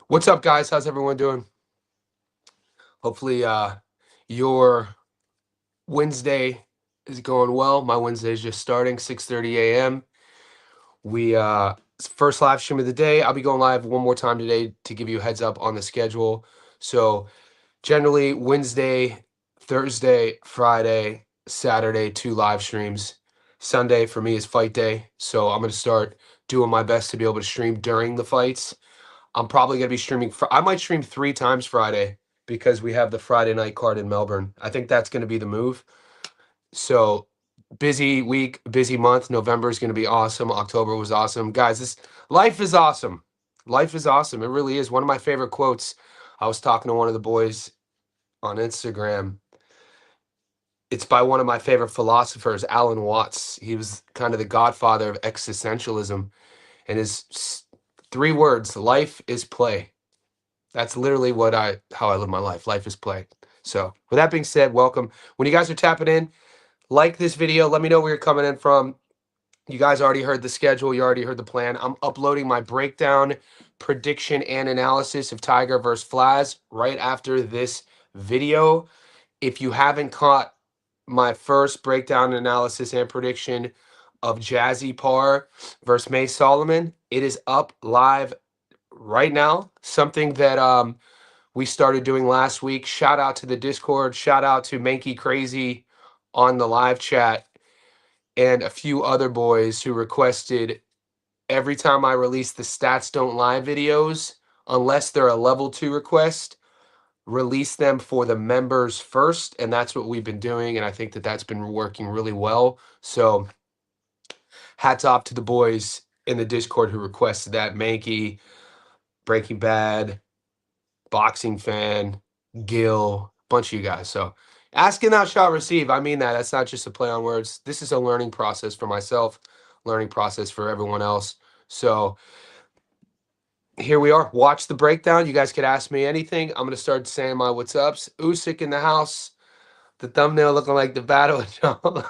What's up, guys? How's everyone doing? Hopefully, your Wednesday is going well. My Wednesday is just starting, 6:30 a.m. It's first live stream of the day. I'll be going live one more time today to give you a heads up on the schedule. So, generally, Wednesday, Thursday, Friday, Saturday, two live streams. Sunday for me is fight day. So, I'm going to start doing my best to be able to stream during the fights. I'm probably going to be streaming. I might stream 3 times Friday because we have the Friday night card in Melbourne. I think that's going to be the move. So busy week, busy month. November is going to be awesome. October was awesome. Guys, this life is awesome. Life is awesome. It really is. One of my favorite quotes. I was talking to one of the boys on Instagram. It's by one of my favorite philosophers, Alan Watts. He was kind of the godfather of existentialism. And his 3 words, life is play. That's literally how I live my life. Life is play. So with that being said, welcome. When you guys are tapping in, like this video. Let me know where you're coming in from. You guys already heard the schedule. You already heard the plan. I'm uploading my breakdown, prediction, and analysis of Tiger versus Flaz right after this video. If you haven't caught my first breakdown analysis and prediction of Jazzy Parr versus May Solomon, it is up live right now. Something that we started doing last week. Shout out to the Discord. Shout out to Mankey Crazy on the live chat and a few other boys who requested every time I release the Stats Don't Lie videos, unless they're a level 2 request, release them for the members first. And that's what we've been doing. And I think that that's been working really well. So hats off to the boys in the Discord who requested that. Mankey, Breaking Bad, Boxing Fan, Gil, bunch of you guys. So asking out shall receive. I mean that. That's not just a play on words. This is a learning process for myself, learning process for everyone else. So here we are. Watch the breakdown. You guys could ask me anything. I'm gonna start saying my what's ups. Usyk in the house. The thumbnail looking like the battle of John.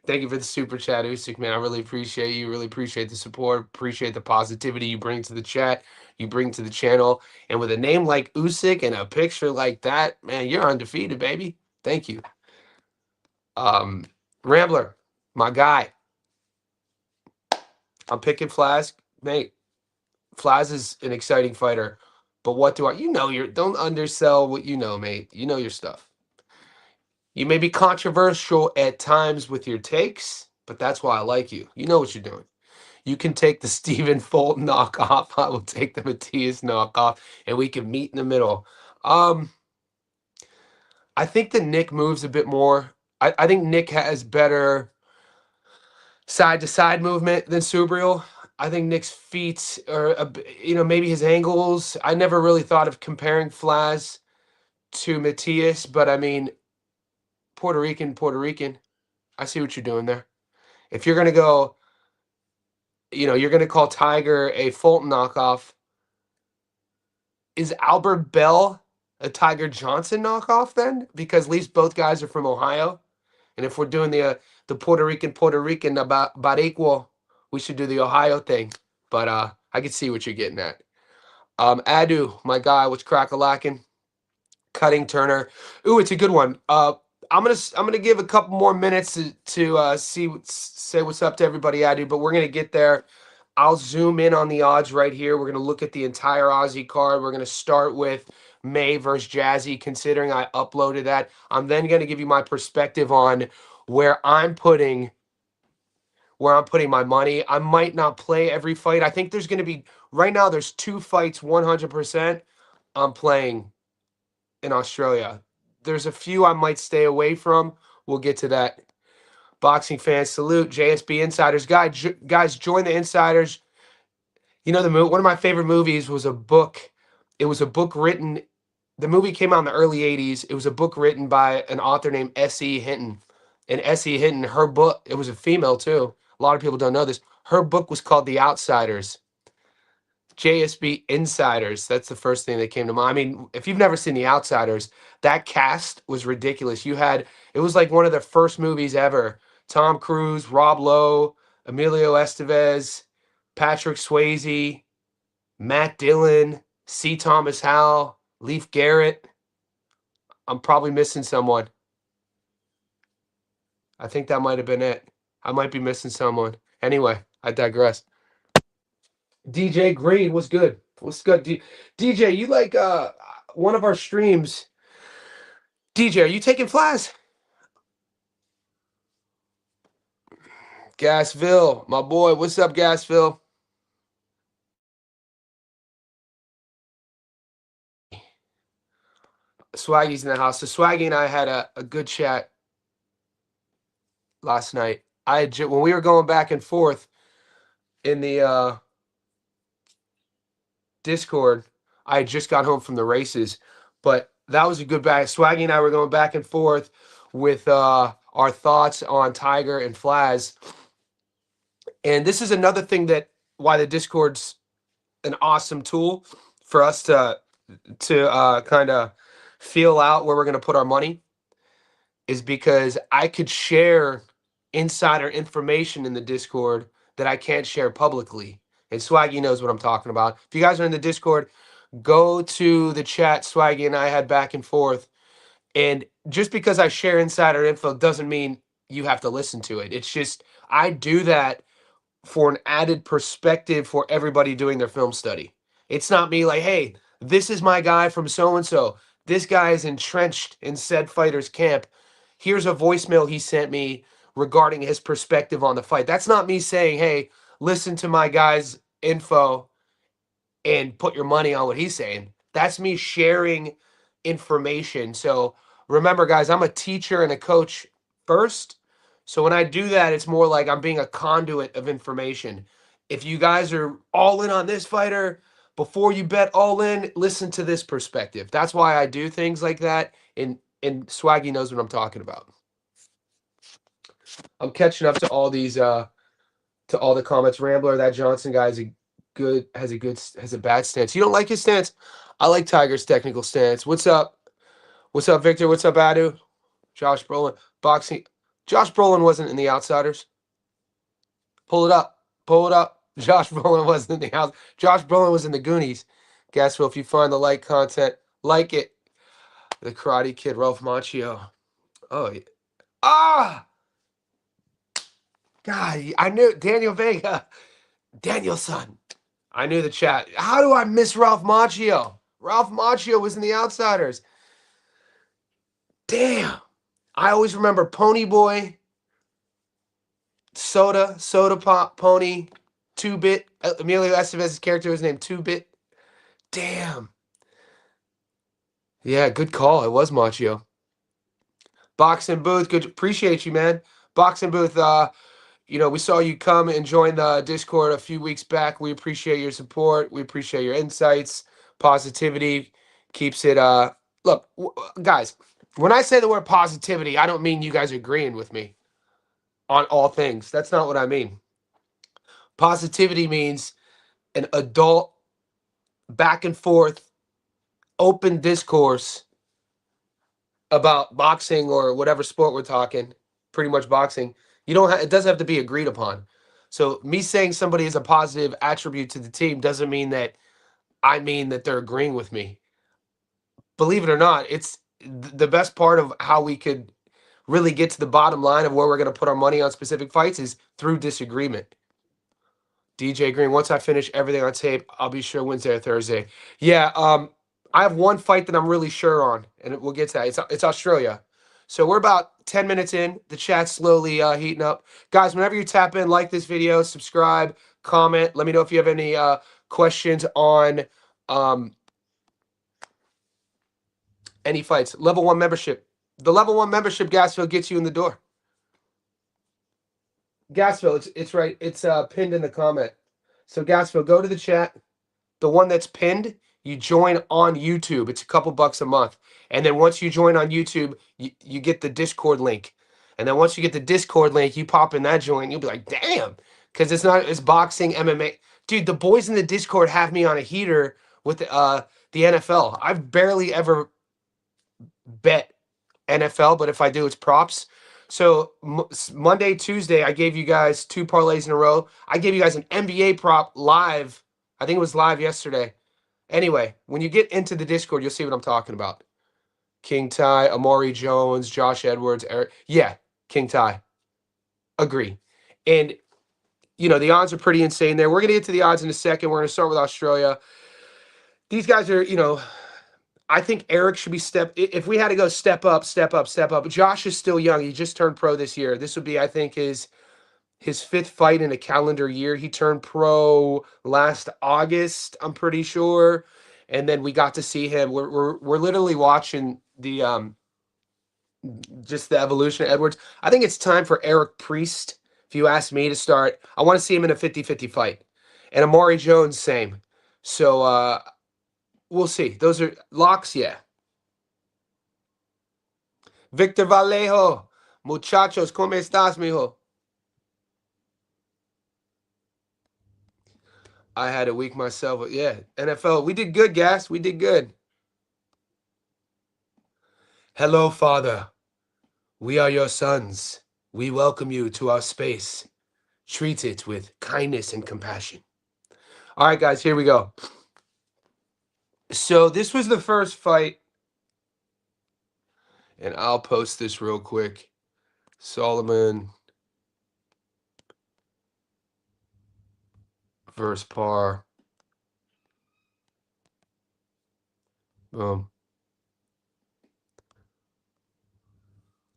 Thank you for the super chat, Usyk, man. I really appreciate you. Really appreciate the support. Appreciate the positivity you bring to the chat, you bring to the channel. And with a name like Usyk and a picture like that, man, you're undefeated, baby. Thank you. Rambler, my guy. I'm picking Flaz. Mate, Flaz is an exciting fighter. But what do I, don't undersell what you know, mate. You know your stuff. You may be controversial at times with your takes, but that's why I like you. You know what you're doing. You can take the Stephen Fulton knockoff. I will take the Matthias knockoff, and we can meet in the middle. I think that Nick moves a bit more. I think Nick has better side-to-side movement than Subriel. I think Nick's feet are, maybe his angles. I never really thought of comparing Flaz to Matthias, but I mean, Puerto Rican. I see what you're doing there. If you're going to go, you're going to call Tiger a Fulton knockoff, is Albert Bell a Tiger Johnson knockoff then? Because at least both guys are from Ohio. And if we're doing the Puerto Rican about Baricua, we should do the Ohio thing. But I can see what you're getting at. Adu, my guy, what's crack-a-lacking? Cutting Turner. Ooh, it's a good one. I'm gonna give a couple more minutes to say what's up to everybody, Adu, but we're gonna get there. I'll zoom in on the odds right here. We're gonna look at the entire Aussie card. We're gonna start with May versus Jazzy, considering I uploaded that. I'm then gonna give you my perspective on where I'm putting my money. I might not play every fight. I think there's gonna be right now. There's 2 fights, 100%. I'm playing in Australia. There's a few I might stay away from. We'll get to that. Boxing fans, salute. JSB Insiders. Guys, join the Insiders. You know, one of my favorite movies was a book. It was a book written, the movie came out in the early 80s. It was a book written by an author named S.E. Hinton. And S.E. Hinton, her book, it was a female too. A lot of people don't know this. Her book was called The Outsiders. JSB Insiders. That's the first thing that came to mind. I mean, if you've never seen The Outsiders, that cast was ridiculous. It was like one of the first movies ever. Tom Cruise, Rob Lowe, Emilio Estevez, Patrick Swayze, Matt Dillon, C. Thomas Howell, Leaf Garrett. I'm probably missing someone. I think that might have been it. I might be missing someone. Anyway, I digress. DJ Green, what's good? What's good? DJ, you like one of our streams? DJ, are you taking Flaz? Gasville, my boy. What's up, Gasville? Swaggy's in the house. So Swaggy and I had a good chat last night. When we were going back and forth in the Discord, I had just got home from the races, but that was a good back. Swaggy and I were going back and forth with our thoughts on Tiger and Flaz. And this is another thing that why the Discord's an awesome tool for us to kind of feel out where we're going to put our money, is because I could share insider information in the Discord that I can't share publicly. And Swaggy knows what I'm talking about. If you guys are in the Discord, go to the chat. Swaggy and I had back and forth. And just because I share insider info doesn't mean you have to listen to it. It's just I do that for an added perspective for everybody doing their film study. It's not me like, hey, this is my guy from so-and-so. This guy is entrenched in said fighter's camp. Here's a voicemail he sent me regarding his perspective on the fight. That's not me saying, hey, listen to my guy's info and put your money on what he's saying. That's me sharing information. So remember, guys, I'm a teacher and a coach first. So when I do that, it's more like I'm being a conduit of information. If you guys are all in on this fighter, before you bet all in, listen to this perspective. That's why I do things like that. And Swaggy knows what I'm talking about. I'm catching up to all these to all the comments. Rambler, that Johnson guy has a bad stance. You don't like his stance? I like Tiger's technical stance. What's up? What's up, Victor? What's up, Adu? Josh Brolin. Boxing. Josh Brolin wasn't in the Outsiders. Pull it up. Pull it up. Josh Brolin wasn't in the house. Josh Brolin was in the Goonies. Guess what? If you find the like content, like it. The Karate Kid, Ralph Macchio. Oh, yeah. Ah! God, I knew Daniel Vega. Danielson. I knew the chat. How do I miss Ralph Macchio? Ralph Macchio was in the Outsiders. Damn. I always remember Pony Boy, Soda Pop, Pony, 2-Bit. Emilio Estevez's character was named 2-Bit. Damn. Yeah, good call. It was Macchio. Boxing Booth, good. Appreciate you, man. Boxing Booth, we saw you come and join the Discord a few weeks back. We appreciate your support. We appreciate your insights, positivity. Keeps it. Look, guys, when I say the word positivity, I don't mean you guys agreeing with me on all things. That's not what I mean. Positivity means an adult, back and forth, open discourse about boxing or whatever sport we're talking. Pretty much boxing. It doesn't have to be agreed upon. So me saying somebody is a positive attribute to the team doesn't mean that I mean that they're agreeing with me. Believe it or not, it's the best part of how we could really get to the bottom line of where we're going to put our money on specific fights is through disagreement. DJ Green, once I finish everything on tape, I'll be sure Wednesday or Thursday. Yeah, I have one fight that I'm really sure on, and we'll get to that. It's Australia. So we're about 10 minutes in. The chat's slowly heating up. Guys, whenever you tap in, like this video, subscribe, comment. Let me know if you have any questions on any fights. Level 1 membership. The level 1 membership, Gasville, gets you in the door. Gasville, it's right. It's pinned in the comment. So Gasville, go to the chat. The one that's pinned, you join on YouTube. It's a couple bucks a month. And then once you join on YouTube, you get the Discord link. And then once you get the Discord link, you pop in that join. You'll be like, damn. Because it's boxing, MMA. Dude, the boys in the Discord have me on a heater with the NFL. I've barely ever bet NFL, but if I do, it's props. So Monday, Tuesday, I gave you guys 2 parlays in a row. I gave you guys an NBA prop live. I think it was live yesterday. Anyway, when you get into the Discord, you'll see what I'm talking about. King Ty, Amari Jones, Josh Edwards, Eric. Yeah, King Ty. Agree. And the odds are pretty insane there. We're gonna get to the odds in a second. We're gonna start with Australia. These guys are, I think Eric should be if we had to go step up, step up, step up. Josh is still young. He just turned pro this year. This would be, I think, his fifth fight in a calendar year. He turned pro last August, I'm pretty sure. And then we got to see him. We're literally watching the just the evolution of Edwards. I think it's time for Eric Priest, if you ask me, to start. I want to see him in a 50-50 fight. And Amari Jones, same. So we'll see. Those are locks, yeah. Victor Vallejo. Muchachos, ¿cómo estás, mijo? I had a week myself. Yeah, NFL. We did good, Gas. We did good. Hello, Father. We are your sons. We welcome you to our space. Treat it with kindness and compassion. All right, guys, here we go. So this was the first fight, and I'll post this real quick. Solomon versus Parr. Boom.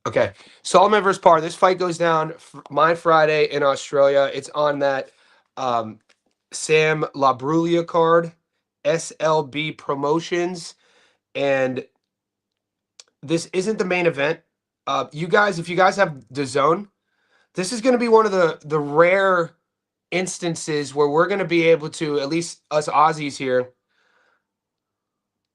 Okay, Solomon versus Parr. This fight goes down my Friday in Australia. It's on that Sam LaBruglia card, SLB Promotions, and this isn't the main event. You guys, if you guys have DAZN, this is going to be one of the rare instances where we're going to be able to, at least us Aussies here,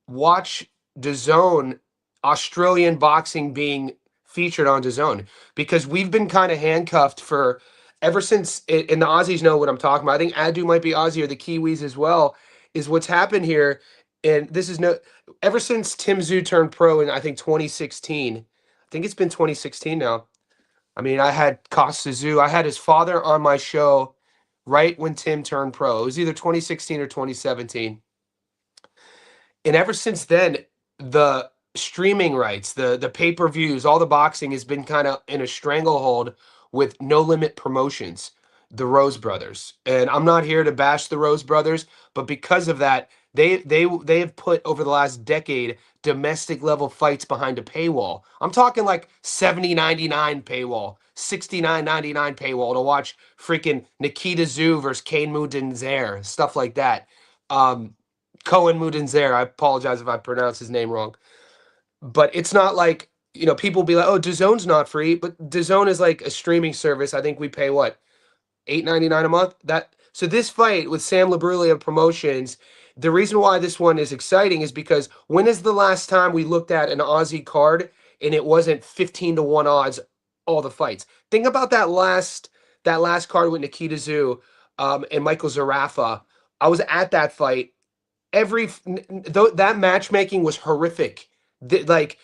watch DAZN, Australian boxing being featured on DAZN, because we've been kind of handcuffed for ever since, and the Aussies know what I'm talking about. I think Adu might be Aussie, or the Kiwis as well, is what's happened here. And this is ever since Tim Tszyu turned pro in, I think, 2016. I think it's been 2016 now. I mean, I had Costa Tszyu. I had his father on my show right when Tim turned pro. It was either 2016 or 2017. And ever since then, the streaming rights, the pay-per-views, all the boxing has been kind of in a stranglehold with No Limit Promotions, the Rose Brothers. And I'm not here to bash the Rose Brothers, but because of that, they have put over the last decade domestic level fights behind a paywall. I'm talking like $70.99 paywall, $69.99 paywall to watch freaking Nikita Tszyu versus Kane Mudenzer, stuff like that. Cohen Mudenzer. I apologize if I pronounce his name wrong. But it's not like, people be like, oh, DAZN's not free, but DAZN is like a streaming service. I think we pay what, $8.99 a month? So this fight with Sam LaBruglia Promotions, the reason why this one is exciting is because when is the last time we looked at an Aussie card and it wasn't 15-1 odds all the fights? Think about that last card with Nikita Tszyu and Michael Zarafa. I was at that fight. That matchmaking was horrific. The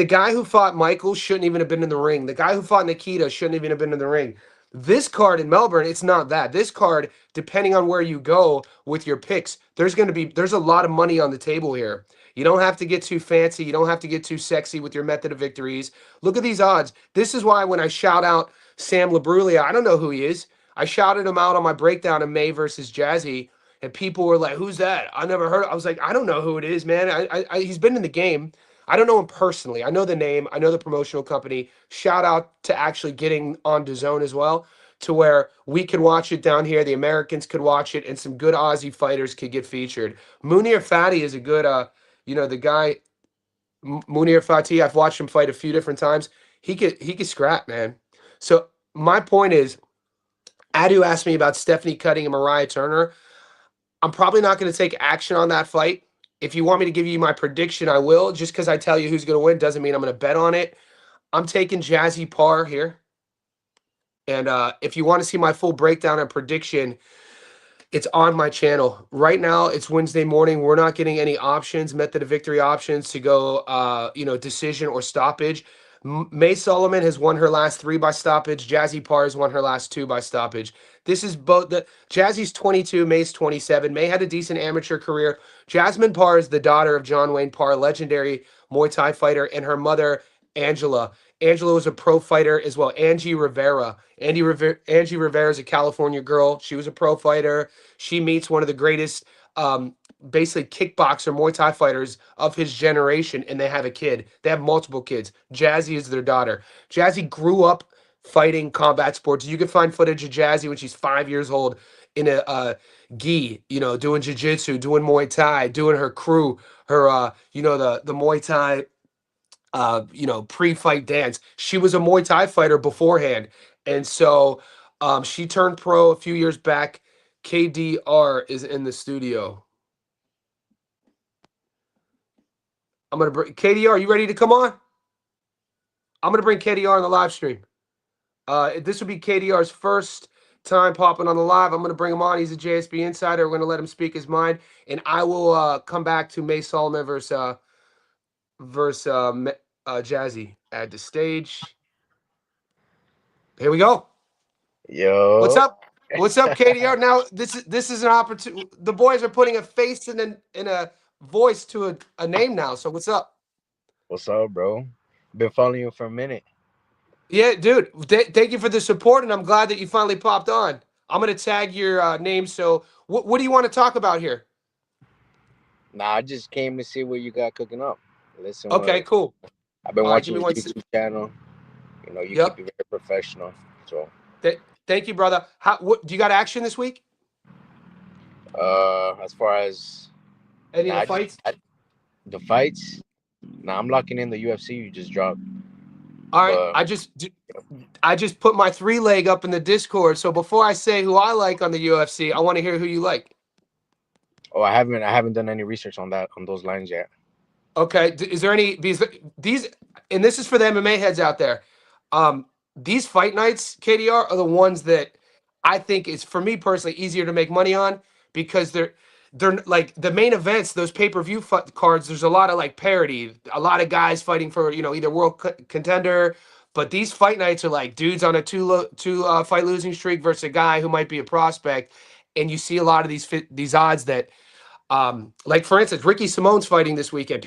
guy who fought Michael shouldn't even have been in the ring. The guy who fought Nikita shouldn't even have been in the ring. This card in Melbourne, it's not that. This card, depending on where you go with your picks, there's a lot of money on the table here. You don't have to get too fancy. You don't have to get too sexy with your method of victories. Look at these odds. This is why when I shout out Sam LaBruglia, I don't know who he is. I shouted him out on my breakdown of May versus Jazzy, and people were like, who's that? I never heard. I was like, I don't know who it is, man. He's been in the game. I don't know him personally. I know the name. I know the promotional company. Shout out to actually getting on DAZN as well, to where we could watch it down here. The Americans could watch it, and some good Aussie fighters could get featured. Munir Fati is a good, the guy, Munir Fati, I've watched him fight a few different times. He could scrap, man. So my point is, Adu asked me about Stephanie Cutting and Mariah Turner. I'm probably not going to take action on that fight. If you want me to give you my prediction, I will. Just because I tell you who's going to win doesn't mean I'm going to bet on it. I'm taking Jazzy Parr here. And if you want to see my full breakdown and prediction, it's on my channel. Right now, it's Wednesday morning. We're not getting any options, method of victory options to go, decision or stoppage. May Solomon has won her last 3 by stoppage. Jazzy Parr has won her last 2 by stoppage. This is both the Jazzy's 22, May's 27. May had a decent amateur career. Jasmine Parr is the daughter of John Wayne Parr, legendary Muay Thai fighter, and her mother, Angela. Angela was a pro fighter as well. Angie Rivera is a California girl. She was a pro fighter. She meets one of the greatest, basically kickboxer Muay Thai fighters of his generation, and they have a kid. They have multiple kids. Jazzy is their daughter. Jazzy grew up fighting combat sports. You can find footage of Jazzy when she's 5 years old in a gi, doing jiu-jitsu, doing Muay Thai, doing her crew, her the Muay Thai pre-fight dance. She was a Muay Thai fighter beforehand. And so she turned pro a few years back. KDR is in the studio. I'm gonna bring KDR. You ready to come on? I'm gonna bring KDR on the live stream. This will be KDR's first time popping on the live. I'm gonna bring him on. He's a JSB insider. We're gonna let him speak his mind, and I will come back to May Solomon versus Jazzy. Add to stage. Here we go. What's Yo, up? What's up, KDR? Now this is an opportunity. The boys are putting a face and a voice to a name now. So what's up? what's up, bro? Been following you for a minute. Yeah, dude. Thank you for the support, and I'm glad that you finally popped on. I'm gonna tag your name. So what do you want to talk about here? Nah, I just came to see what you got cooking up. Listen, Okay, cool. I've been All right, give watching me your one. YouTube channel. You know, you keep Yep. it very professional. So, Thank you, brother. What do you got action this week? as far as Any of nah, the fights? the fights, nah, I'm locking in the UFC you just dropped. All right, But I just put my 3 leg up in the Discord. So before I say who I like on the UFC, I want to hear who you like. oh, I haven't done any research on those lines yet. Okay, is there any these and this is for the MMA heads out there. Um, these fight nights, KDR, are the ones that I think is for me personally easier to make money on because they're like the main events, those pay-per-view cards. There's a lot of like parity, a lot of guys fighting for either contender. But these fight nights are like dudes on a two fight losing streak versus a guy who might be a prospect, and you see a lot of these odds that like for instance, Ricky Simone's fighting this weekend.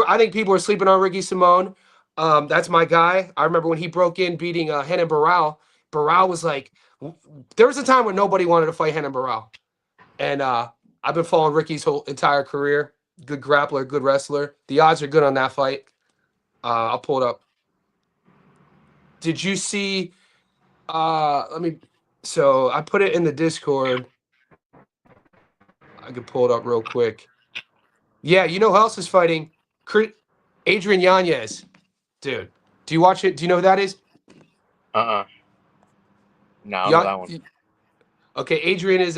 I think people are sleeping on Ricky Simone. That's my guy. I remember when he broke in beating Henan Barral. Barral was like, there was a time when nobody wanted to fight Henan Barral, and I've been following Ricky's whole entire career. Good grappler, good wrestler. The odds are good on that fight. I'll pull it up. Did you see? Let me. So I put it in the Discord. I can pull it up real quick. Yeah, you know who else is fighting? Adrian Yanez. Dude, do you watch it? Do you know who that is? Uh-uh. Nah, I don't know Yeah. that one. Okay, Adrian is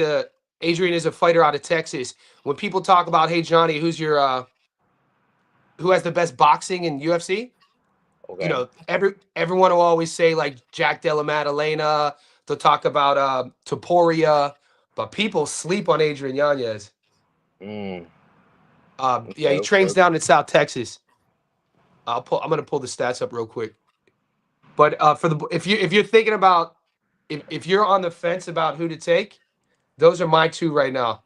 a fighter out of Texas. When people talk about, hey Johnny, who has the best boxing in UFC? Okay. Everyone will always say like Jack Della Maddalena. They'll talk about Topuria, but people sleep on Adrian Yanez. Mm. Yeah, Okay, he okay, trains okay. down in South Texas. I'm gonna pull the stats up real quick. But for the if you're thinking about if you're on the fence about who to take, those are my two right now.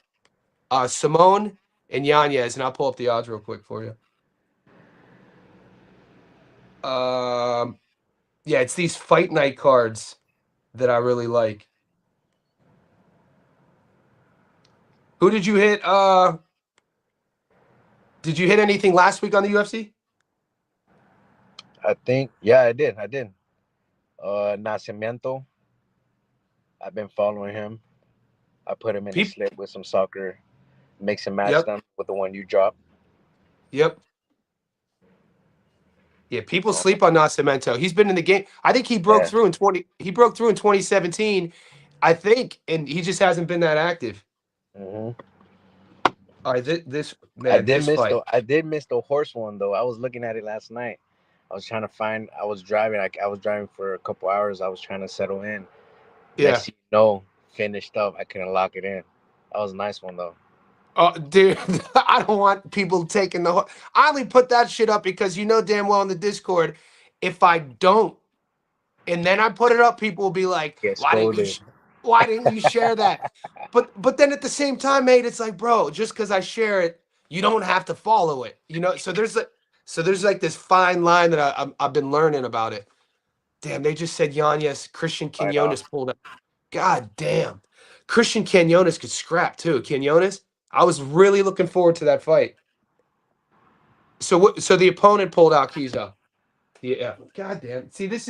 Simone and Yanez, and I'll pull up the odds real quick for you. Yeah, it's these fight night cards that I really like. Who did you hit? Did you hit anything last week on the UFC? I think, yeah, I did. I did. Nacimiento. I've been following him. I put him in a Peep. slip with some soccer mix and match Yep. them with the one you dropped. Yep. Yeah, people Oh, sleep on Nascimento. He's been in the game. I think he broke yeah. through in 20. He broke through in 2017, I think, and he just hasn't been that active. Hmm. All right, this man, this fight. I did miss the horse one though. I was looking at it last night. I was trying to find. I was driving. I was driving for a couple hours. I was trying to settle in. Next Yeah. thing you know, finished up. I couldn't lock it in. That was a nice one though. Oh, dude, I don't want people taking I only put that shit up because you know damn well in the Discord, if I don't, and then I put it up, people will be like, Get "Why didn't you? scolded. Why didn't you share that? But then at the same time, mate, it's like, bro, just because I share it, you don't have to follow it. So there's like this fine line that I've been learning about it. Damn, they just said Yanez Christian Right on. Quinones pulled up. God damn, Christian Quinones could scrap too. Quinones, I was really looking forward to that fight. So what? So the opponent pulled out Kizo. Yeah. God damn. See, this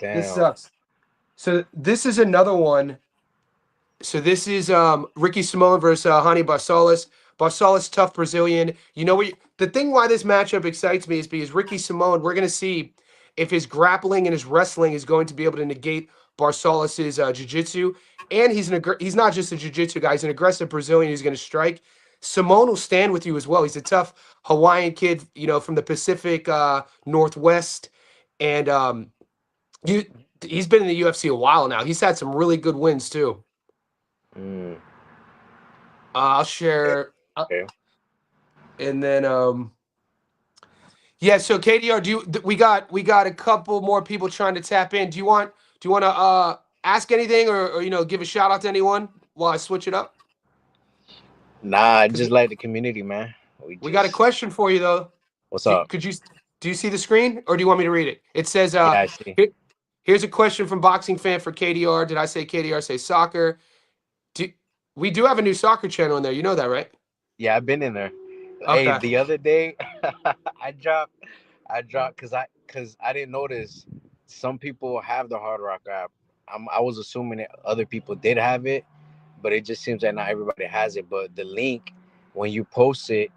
Damn. sucks. So this is another one. So this is Ricky Simone versus Hani Barcelos. Barcelos, tough Brazilian. You know what? The thing why this matchup excites me is because Ricky Simone. We're going to see if his grappling and his wrestling is going to be able to negate Barcelos's jiu-jitsu. And he's not just a jiu-jitsu guy. He's an aggressive Brazilian who's going to strike. Simone will stand with you as well. He's a tough Hawaiian kid, from the Pacific Northwest, and you. He's been in the UFC a while now. He's had some really good wins too. Mm. I'll Okay. share, Okay. and then yeah. So KDR, we got a couple more people trying to tap in. Do you want to ask anything or give a shout out to anyone while I switch it up? Nah, I Because just like the community, man. We we got a just question for you though. what's Do, up? could you do you see the screen or do you want me to read it? It says Yeah, I see. here's a question from boxing fan for KDR. Did I say KDR? Say soccer. Do, we do have a new soccer channel in there. You know that, right? Yeah, I've been in there. Hey, Okay. the other day, I dropped, because I didn't notice some people have the Hard Rock app. I was assuming that other people did have it, but it just seems like not everybody has it. But the link when you post it,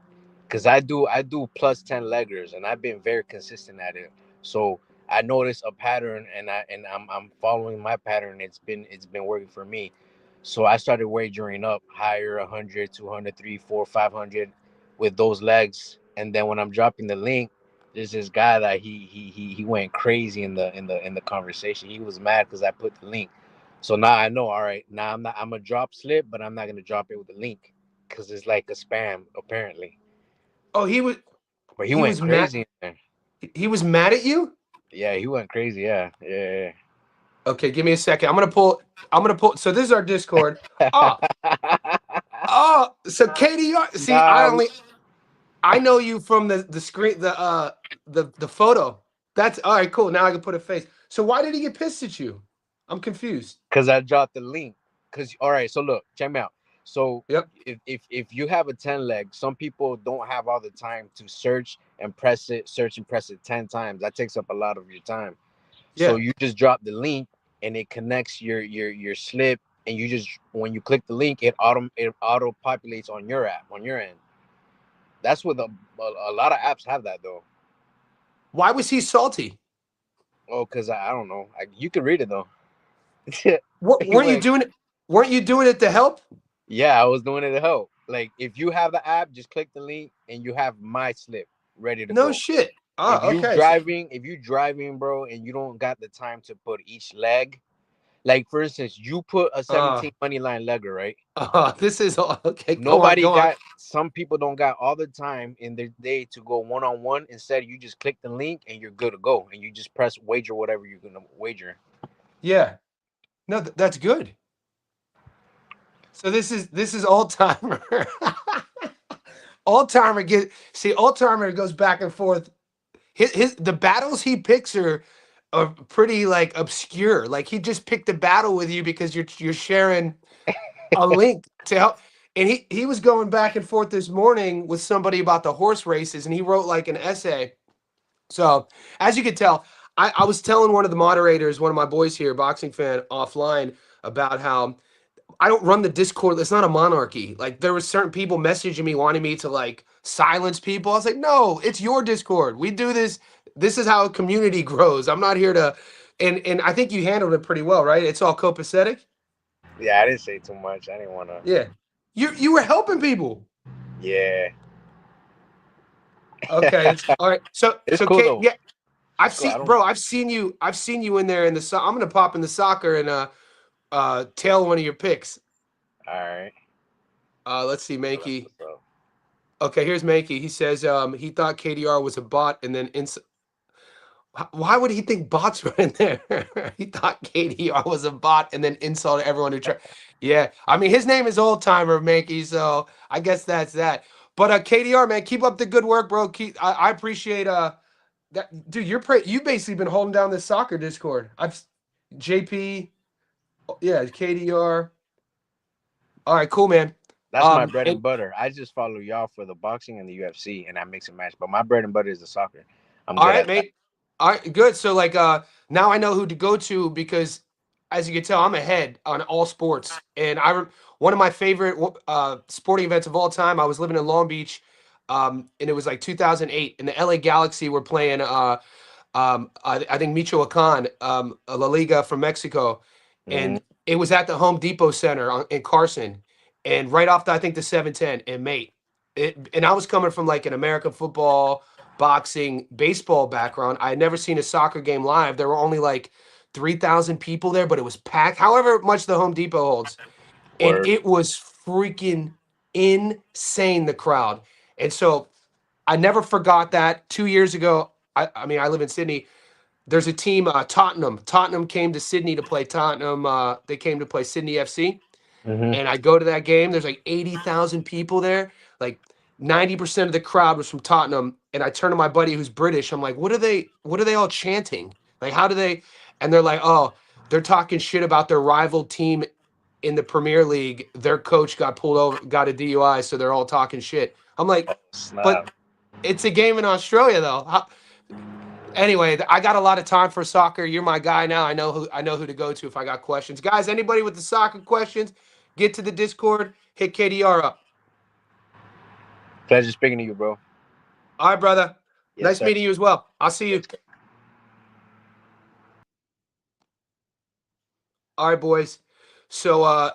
because I do plus 10 leggers, and I've been very consistent at it. So I noticed a pattern, and I'm following my pattern. It's been working for me. So I started wagering up higher, 100, 200, 3, 4, 500 with those legs. And then when I'm dropping the link, there's this guy that he went crazy in the conversation. He was mad because I put the link. So now I know, all right, now I'm gonna drop slip, but I'm not gonna drop it with the link because it's like a spam apparently. Oh, he was But he he went was mad. crazy in there. He was mad at you. Yeah, he went crazy. Yeah, yeah, Okay, give me a second. I'm gonna pull. So this is our Discord. Oh, so KDR. See, nah, I know you from the screen, the photo. That's all right. Cool. Now I can put a face. So why did he get pissed at you? I'm confused. because I dropped the link. Because all right, so look, check me out. So Yep. if you have a 10 leg, some people don't have all the time to search and press it, search and press it 10 times. That takes up a lot of your time. So Yeah. you just drop the link and it connects your slip, and you just when you click the link, it auto populates on your app on your end. That's what a lot of apps have that though. Why was he salty? Oh, because I don't know. You can read it though. What He weren't you went, doing? Weren't you doing it to help? yeah, I was doing it to help. Like if you have the app, just click the link and you have my slip ready to No go. shit. If Ah, you okay. driving, if you driving, bro, and you don't got the time to put each leg, like for instance, you put a Uh, 17 money line legger, right? this is all okay. Go on, Nobody go on. got some people don't got all the time in their day to go one on one. Instead, you just click the link and you're good to go, and you just press wager whatever you're gonna wager. Yeah. No, that's good. So this is all timer. All timer get see all timer goes back and forth. His the battles he picks are pretty like obscure. Like he just picked a battle with you because you're sharing a link to help. And he was going back and forth this morning with somebody about the horse races, and he wrote like an essay. So as you can tell, I was telling one of the moderators, one of my boys here, boxing fan, offline about how I don't run the Discord. It's not a monarchy. Like there were certain people messaging me wanting me to like silence people. I was like, no, it's your Discord. We do this. This is how a community grows. I'm not here to. And I think you handled it pretty well, right? It's all copacetic. Yeah, I didn't say too much. I didn't want to. Yeah, you were helping people. Yeah, Okay, that's all right. So it's so cool Kate, though. yeah, It's cool. I don't. I've seen you in there in the. I'm gonna pop in the soccer and tail one of your picks. All right. Let's see, So that's Mankey. what's up. Okay, here's Mankey. He says he thought KDR was a bot, and then Why would he think bots were in there? He thought KDR was a bot and then insulted everyone who tried. Yeah, I mean his name is Old Timer Mankey, so I guess that's that. But KDR, man, keep up the good work, bro. I appreciate that, dude. You've basically been holding down this soccer Discord. JP, yeah, KDR. All right, cool, man. That's my bread And and butter. I just follow y'all for the boxing and the UFC, and I mix and match. But my bread and butter is the soccer. I'm all good right, at that. mate. All right, good. So like now I know who to go to because as you can tell, I'm ahead on all sports. And one of my favorite sporting events of all time, I was living in Long Beach and it was like 2008 and the LA Galaxy were playing I think Michoacan, La Liga from Mexico, Mm, and it was at the Home Depot Center in Carson, and right off I think the 710. And mate, and I was coming from like an American football, boxing, baseball background. I had never seen a soccer game live. There were only like 3,000 people there, but it was packed. However much the Home Depot holds, and word. it was freaking insane the crowd. And so I never forgot that 2 years ago. I mean, I live in Sydney. There's a team, Tottenham. Tottenham came to Sydney to play Tottenham. They came to play Sydney FC, Hmm. and I go to that game. There's like 80,000 people there. Like 90% of the crowd was from Tottenham. And I turn to my buddy who's British. I'm like, What are they all chanting? Like, how do they? And they're like, oh, they're talking shit about their rival team in the Premier League. Their coach got pulled over, got a DUI, so they're all talking shit. I'm like, but Snap. it's a game in Australia though. Anyway, I got a lot of time for soccer. You're my guy now. I know who to go to if I got questions. Guys, anybody with the soccer questions, get to the Discord, hit KDR up. Pleasure speaking to you, bro. All right, brother. Yes, Nice sir. meeting you as well. I'll see Yes, you. sir. All right, boys. So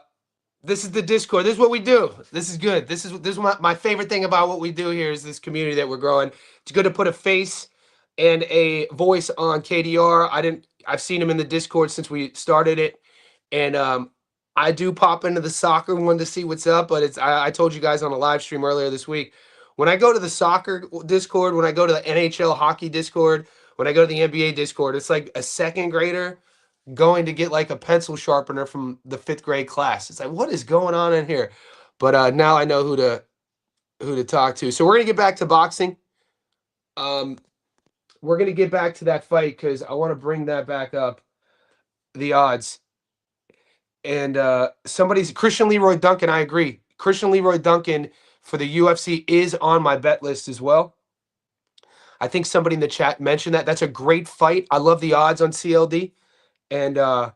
this is the Discord. This is what we do. This is good. This is my favorite thing about what we do here is this community that we're growing. It's good to put a face and a voice on KDR. I've seen him in the Discord since we started it. And I do pop into the soccer one to see what's up, but I told you guys on a live stream earlier this week. When I go to the soccer Discord, when I go to the NHL hockey Discord, when I go to the NBA Discord, it's like a second grader going to get like a pencil sharpener from the fifth grade class. It's like, what is going on in here? But now I know who to talk to. So we're gonna get back to boxing. Um, we're gonna get back to that fight because I want to bring that back up. The odds. And somebody's Christian Leroy Duncan. I agree. Christian Leroy Duncan for the UFC is on my bet list as well. I think somebody in the chat mentioned that. That's a great fight. I love the odds on CLD, and I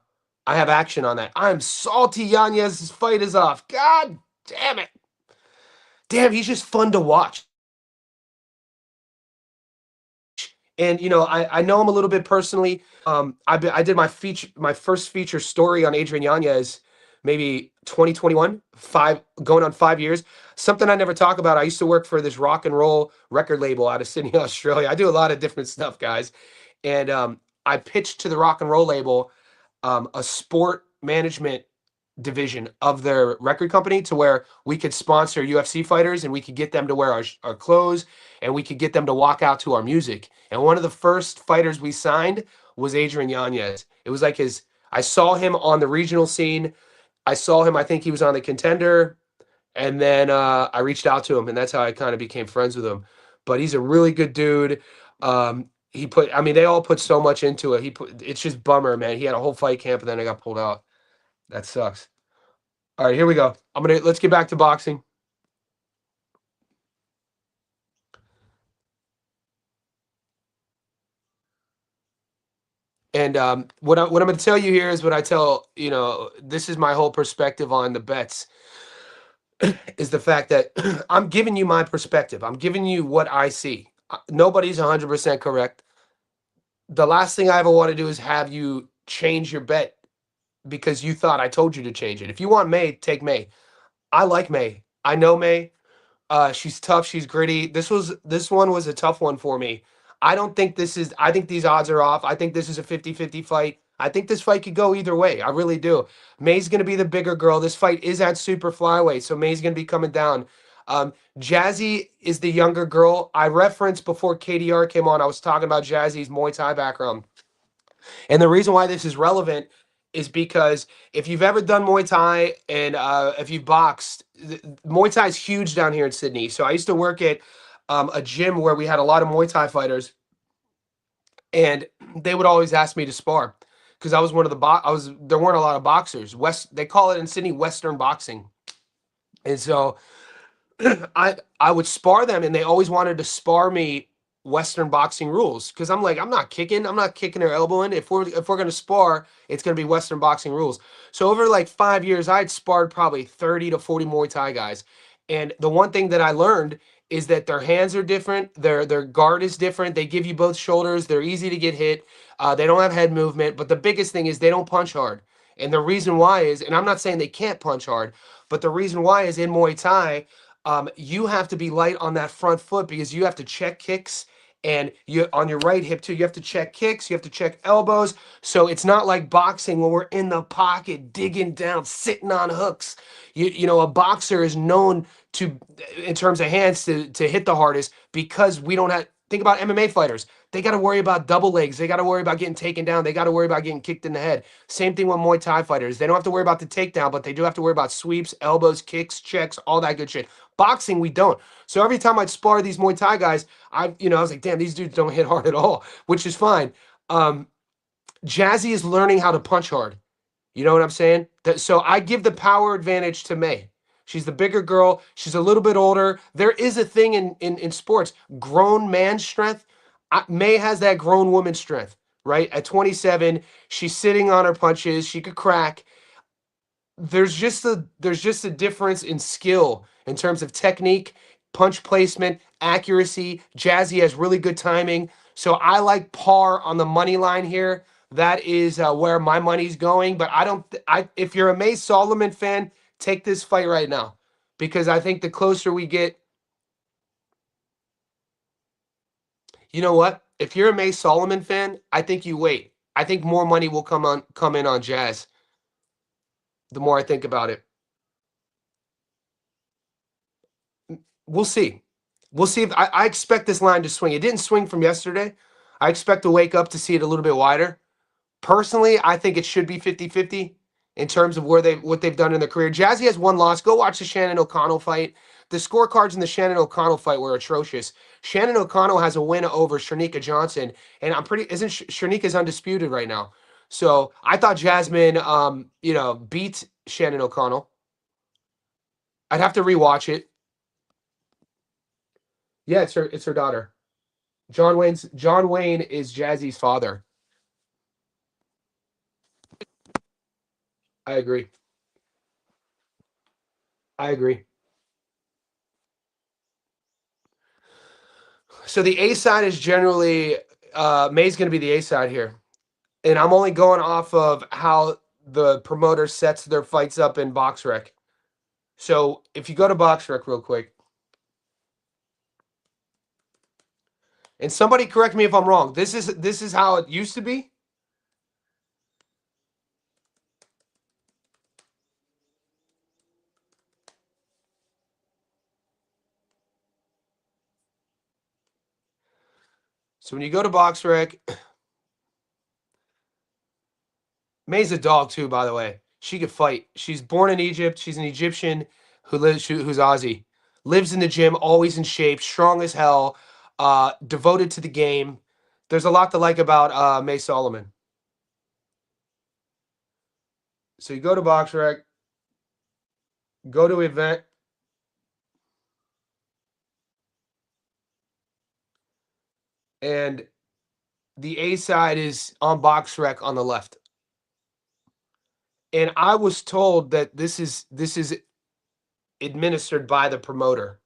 have action on that. I'm salty. Yanez's fight is off. God damn it! Damn, he's just fun to watch. And I know him a little bit personally. I did my first feature story on Adrian Yanez, maybe 2021, going on 5 years. Something I never talk about. I used to work for this rock and roll record label out of Sydney, Australia. I do a lot of different stuff, guys. And I pitched to the rock and roll label a sport management division of their record company to where we could sponsor UFC fighters and we could get them to wear our clothes and we could get them to walk out to our music. And one of the first fighters we signed was Adrian Yanez. It was like I saw him on the regional scene. I saw him, I think he was on the contender. And then I reached out to him and that's how I kind of became friends with him. But he's a really good dude. I mean, they all put so much into it. It's just bummer, man. He had a whole fight camp and then I got pulled out. That sucks. All right, here we go. Let's get back to boxing. And what I'm going to tell you here is what I tell, this is my whole perspective on the bets is the fact that I'm giving you my perspective. I'm giving you what I see. Nobody's 100% correct. The last thing I ever want to do is have you change your bet because you thought I told you to change it. If you want May, take May. I like May. I know May. She's tough. She's gritty. This one was a tough one for me. I think these odds are off. I think this is a 50-50 fight. I think this fight could go either way. I really do. May's going to be the bigger girl. This fight is at super flyweight, so May's going to be coming down. Jazzy is the younger girl. I referenced before KDR came on, I was talking about Jazzy's Muay Thai background. And the reason why this is relevant is because if you've ever done Muay Thai and if you've boxed, Muay Thai is huge down here in Sydney. So I used to work at a gym where we had a lot of Muay Thai fighters, and they would always ask me to spar because I was one of the I was there weren't a lot of boxers. They call it in Sydney Western boxing, and so I would spar them, and they always wanted to spar me Western boxing rules because I'm not kicking their elbow in. If we're gonna spar, it's gonna be Western boxing rules. So over like 5 years, I'd sparred probably 30 to 40 Muay Thai guys, and the one thing that I learned is that their hands are different, their guard is different. They give you both shoulders. They're easy to get hit. They don't have head movement, but the biggest thing is they don't punch hard. And the reason why is, and I'm not saying they can't punch hard, but the reason why is in Muay Thai you have to be light on that front foot because you have to check kicks, and you on your right hip too. You have to check kicks, you have to check elbows. So it's not like boxing when we're in the pocket, digging down, sitting on hooks. A boxer is known to, in terms of hands, to hit the hardest because we don't have. Think about MMA fighters. They got to worry about double legs. They got to worry about getting taken down. They got to worry about getting kicked in the head. Same thing with Muay Thai fighters. They don't have to worry about the takedown, but they do have to worry about sweeps, elbows, kicks, checks, all that good shit. Boxing, we don't. So every time I'd spar these Muay Thai guys, I was like, damn, these dudes don't hit hard at all, which is fine. Um, Jazzy is learning how to punch hard. You know what I'm saying? So I give the power advantage to May. She's the bigger girl. She's a little bit older. There is a thing in sports, grown man strength. May has that grown woman strength, right? At 27, she's sitting on her punches. She could crack. There's just a difference in skill in terms of technique, punch placement, accuracy. Jazzy has really good timing. So I like par on the money line here. That is where my money's going. But I don't. If you're a May Solomon fan, take this fight right now because I think the closer we get, you know what? If you're a May Solomon fan, I think you wait. I think more money will come in on Jazz. The more I think about it. We'll see. We'll see if I expect this line to swing. It didn't swing from yesterday. I expect to wake up to see it a little bit wider. Personally, I think it should be 50-50 in terms of what they've done in their career. Jazzy has one loss. Go watch the Shannon O'Connell fight. The scorecards in the Shannon O'Connell fight were atrocious. Shannon O'Connell has a win over Shanika Johnson, and I'm pretty isn't Shanika's undisputed right now. So I thought Jasmine beat Shannon O'Connell. I'd have to rewatch it. Yeah, it's her daughter. John Wayne is Jazzy's father. I agree. I agree. So the A side is generally May's going to be the A side here, and I'm only going off of how the promoter sets their fights up in BoxRec. So if you go to BoxRec real quick, and somebody correct me if I'm wrong, this is how it used to be. So when you go to BoxRec, May's a dog too, by the way. She could fight. She's born in Egypt. She's an Egyptian who's Aussie. Lives in the gym, always in shape, strong as hell, devoted to the game. There's a lot to like about May Solomon. So you go to BoxRec, go to event, and the A side is on BoxRec on the left. And I was told that this is administered by the promoter.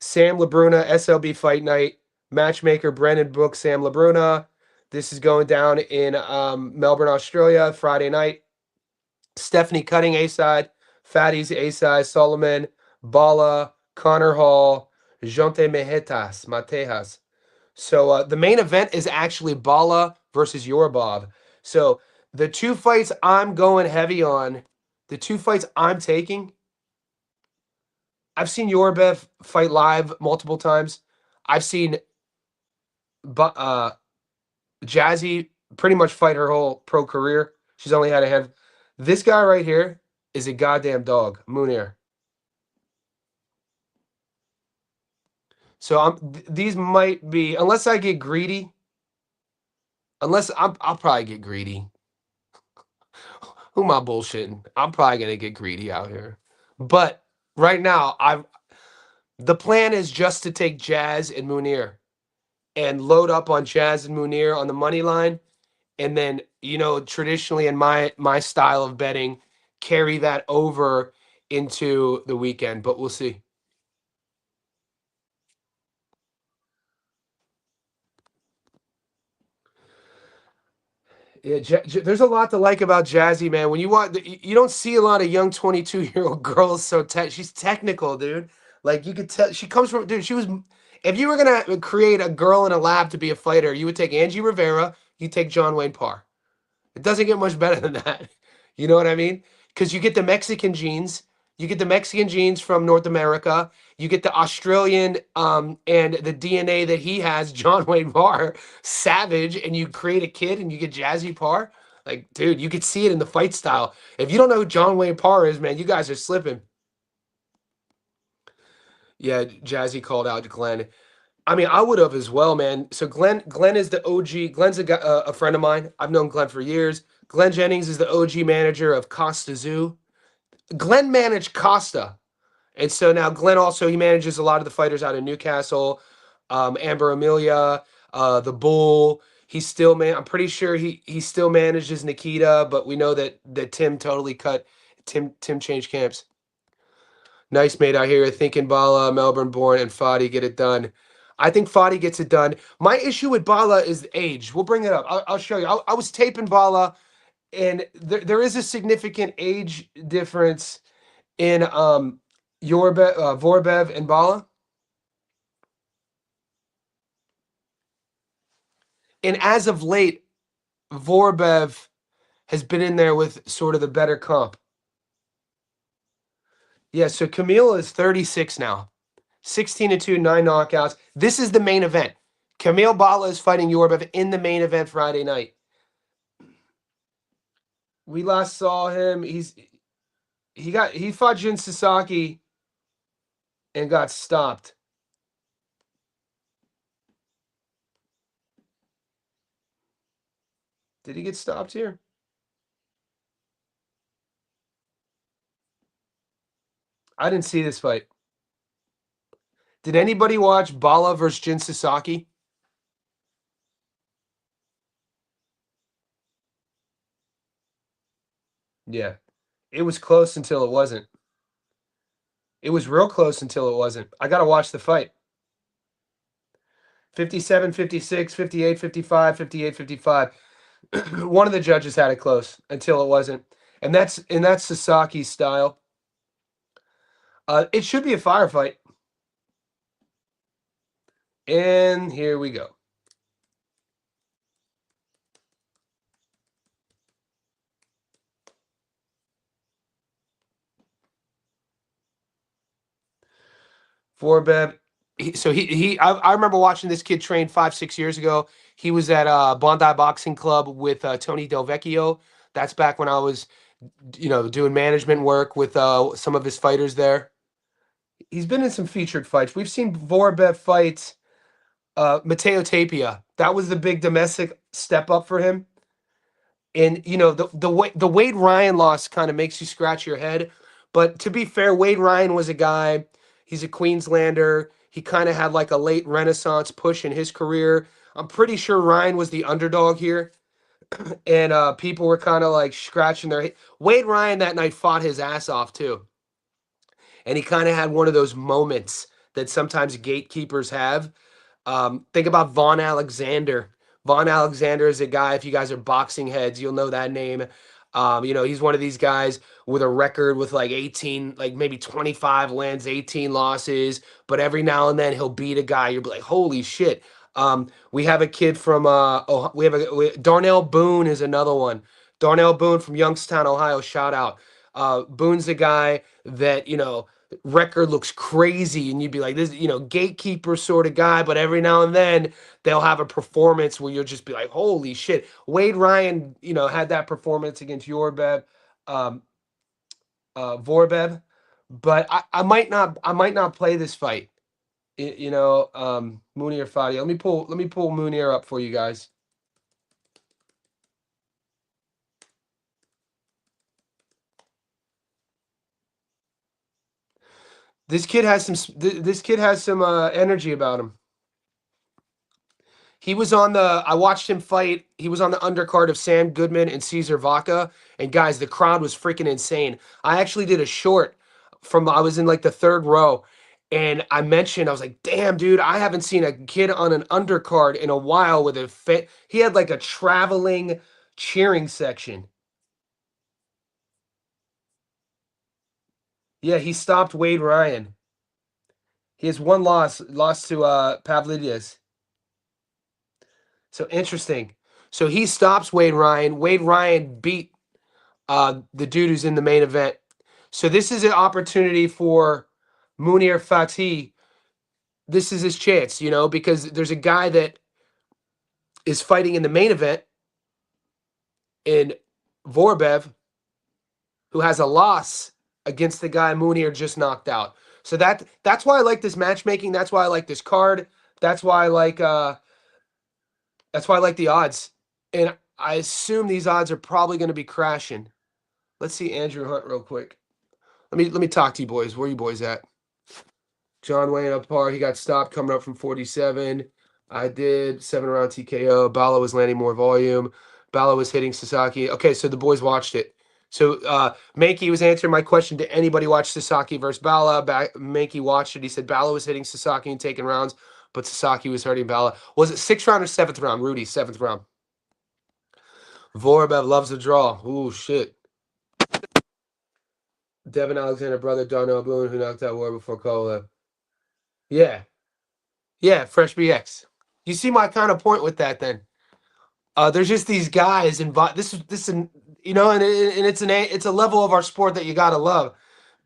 Sam Labruna, SLB Fight Night, matchmaker Brennan Book, Sam Labruna. This is going down in Melbourne, Australia, Friday night. Stephanie Cutting, A side. Fatty's A side. Solomon, Bala, Connor Hall, Jonte Matejas. So the main event is actually Bala versus Yorubov. So the two fights I'm going heavy on, the two fights I'm taking, I've seen Yorbev fight live multiple times. I've seen Jazzy pretty much fight her whole pro career. She's only had a hand. This guy right here is a goddamn dog, Munir. So these might be, unless I get greedy. I'll probably get greedy. Who am I bullshitting? I'm probably gonna get greedy out here. But right now, the plan is just to take Jazz and Munir and load up on Jazz and Munir on the money line, and then traditionally in my style of betting, carry that over into the weekend. But we'll see. Yeah, there's a lot to like about Jazzy, man. When you want, you don't see a lot of young 22-year-old girls she's technical, dude. Like you could tell, she comes from, dude. She was. If you were gonna create a girl in a lab to be a fighter, you would take Angie Rivera, you take John Wayne Parr. It doesn't get much better than that. You know what I mean? Because you get the Mexican genes, you get the Mexican genes from North America, you get the Australian and the DNA that he has, John Wayne Parr, savage, and you create a kid and you get Jazzy Parr. Like, dude, you could see it in the fight style. If you don't know who John Wayne Parr is, man, you guys are slipping. Yeah, Jazzy called out Glenn. I mean, I would have as well, man. So Glenn is the OG. Glenn's a friend of mine. I've known Glenn for years. Glenn Jennings is the OG manager of Costa Zoo. Glenn managed Costa, and so now Glenn also he manages a lot of the fighters out in Newcastle, Amber Amelia, the Bull. He's still man. I'm pretty sure he still manages Nikita, but we know that Tim totally cut. Tim changed camps. Nice mate out here. Thinking Bala, Melbourne born, and Fadi get it done. I think Fadi gets it done. My issue with Bala is age. We'll bring it up. I'll show you. I was taping Bala, and there is a significant age difference in Vorbev and Bala. And as of late, Vorbev has been in there with sort of the better comp. Yeah, so Camille is 36 now. 16-2, 9 knockouts. This is the main event. Camille Bala is fighting Yorbev in the main event Friday night. We last saw him. He fought Jin Sasaki and got stopped. Did he get stopped here? I didn't see this fight. Did anybody watch Bala versus Jin Sasaki? Yeah. It was close until it wasn't. It was real close until it wasn't. I got to watch the fight. 57, 56, 58, 55, 58, 55. One of the judges had it close until it wasn't. And that's Sasaki's style. It should be a firefight. And here we go. Forbeb. I remember watching this kid train 5, 6 years ago. He was at Bondi Boxing Club with Tony Del Vecchio. That's back when I was, doing management work with some of his fighters there. He's been in some featured fights. We've seen Vorbev fight Matteo Tapia. That was the big domestic step up for him. And the Wade Ryan loss kind of makes you scratch your head. But to be fair, Wade Ryan was a guy. He's a Queenslander. He kind of had like a late Renaissance push in his career. I'm pretty sure Ryan was the underdog here, and people were kind of like scratching their head. Wade Ryan that night fought his ass off too, and he kind of had one of those moments that sometimes gatekeepers have. Think about Vaughn Alexander. Vaughn Alexander is a guy, if you guys are boxing heads, you'll know that name. He's one of these guys with a record with like 18, like maybe 25 wins, 18 losses, but every now and then he'll beat a guy. You'll be like, holy shit. We have a kid from, Darnell Boone is another one. Darnell Boone from Youngstown, Ohio, shout out. Boone's a guy that, record looks crazy, and you'd be like, this, gatekeeper sort of guy. But every now and then they'll have a performance where you'll just be like, holy shit. Wade Ryan, had that performance against um, Vorbev, but I might not play this fight. Munir Fadi. Let me pull Munir up for you guys. This kid has some energy about him. I watched him fight. He was on the undercard of Sam Goodman and Caesar Vaca. And guys, the crowd was freaking insane. I actually did a short I was in like the third row. And I was like, damn, dude, I haven't seen a kid on an undercard in a while with a fit. He had like a traveling cheering section. Yeah, he stopped Wade Ryan. He has one lost to Pavlides. So interesting. So he stops Wade Ryan. Wade Ryan beat the dude who's in the main event. So this is an opportunity for Munir Fatih. This is his chance, because there's a guy that is fighting in the main event in Vorbev who has a loss against the guy Munir just knocked out. So that's why I like this matchmaking. That's why I like this card. That's why I like the odds. And I assume these odds are probably going to be crashing. Let's see Andrew Hunt real quick. Let me talk to you boys. Where are you boys at? John Wayne up par. He got stopped coming up from 47. I did 7 round TKO. Bala was landing more volume. Bala was hitting Sasaki. Okay, so the boys watched it. So Mankey was answering my question. Did anybody watch Sasaki versus Bala? Mankey watched it. He said Bala was hitting Sasaki and taking rounds, but Sasaki was hurting Bala. Was it 6th round or 7th round? Rudy, 7th round. Vorbev loves a draw. Ooh, shit. Devin Alexander, brother Darnell Boone, who knocked out War before Kovalev. Yeah. Yeah, Fresh BX. You see my kind of point with that then. There's just these guys and and it's a level of our sport that you gotta love.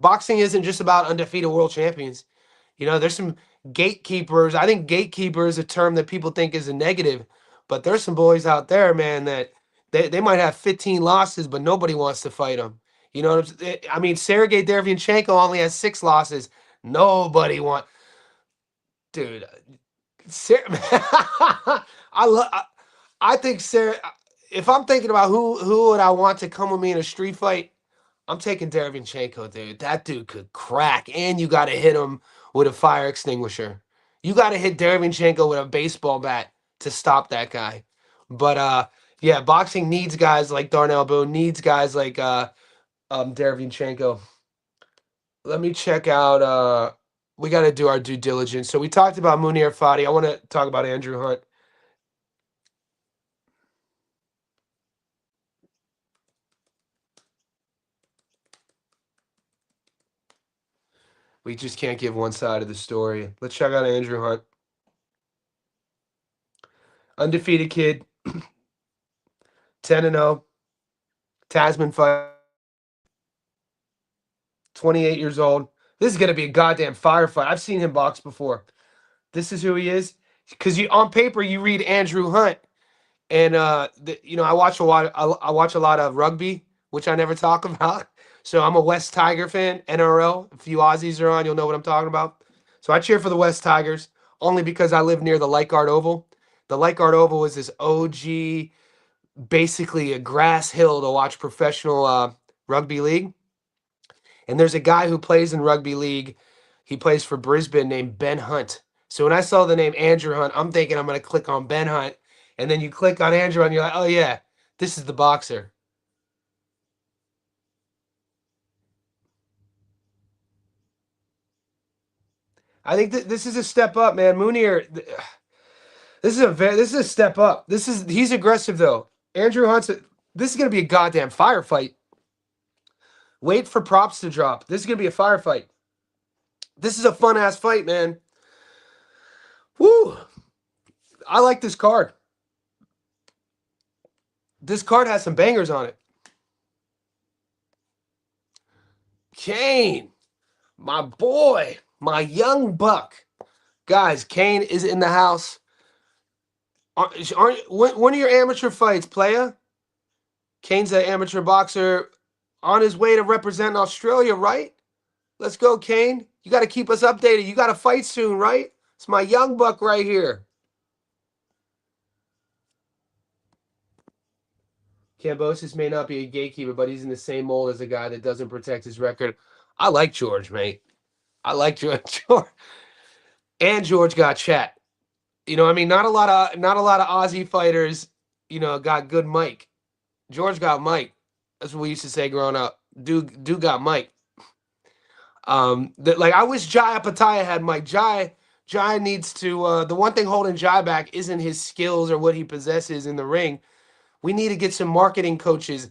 Boxing isn't just about undefeated world champions. There's some gatekeepers. I think gatekeeper is a term that people think is a negative, but there's some boys out there, man, that they might have 15 losses, but nobody wants to fight them. I mean, Sergey Derevyanchenko only has 6 losses. Nobody want, dude. I love. I think Sarah. If I'm thinking about who would I want to come with me in a street fight, I'm taking Derevyanchenko, dude. That dude could crack, and you got to hit him with a fire extinguisher. You got to hit Derevyanchenko with a baseball bat to stop that guy. But yeah, boxing needs guys like Darnell Boone, needs guys like Derevyanchenko. Let me check out. We got to do our due diligence. So we talked about Munir Fadi. I want to talk about Andrew Hunt. We just can't give one side of the story. Let's check out Andrew Hunt. Undefeated kid, 10-0. Tasman fight, 28 years old. This is going to be a goddamn firefight. I've seen him box before. This is who he is. Because on paper, you read Andrew Hunt, and I watch a lot of rugby, which I never talk about. So I'm a West Tiger fan, NRL. If you Aussies are on, you'll know what I'm talking about. So I cheer for the West Tigers only because I live near the Light Guard Oval. The Light Guard Oval is this OG, basically a grass hill to watch professional rugby league. And there's a guy who plays in rugby league. He plays for Brisbane named Ben Hunt. So when I saw the name Andrew Hunt, I'm thinking I'm going to click on Ben Hunt. And then you click on Andrew and you're like, oh, yeah, this is the boxer. I think that this is a step up, man. Munir, this is a step up. He's aggressive though. Andrew Hunt's this is gonna be a goddamn firefight. Wait for props to drop. This is gonna be a firefight. This is a fun ass fight, man. Woo! I like this card. This card has some bangers on it. Kane, My boy, my young buck. Guys, Kane is in the house. Aren't one of your amateur fights, playa? Kane's an amateur boxer on his way to represent Australia, right? Let's go, Kane. You got to keep us updated. You got to fight soon, right? It's my young buck right here. Cambosis may not be a gatekeeper, but he's in the same mold as a guy that doesn't protect his record. I like George, mate. I like George. And George got chat. I mean, not a lot of Aussie fighters, got good Mike. George got Mike. That's what we used to say growing up. Dude got Mike. Like I wish Jai Apataya had Mike. Jai needs to. The one thing holding Jai back isn't his skills or what he possesses in the ring. We need to get some marketing coaches.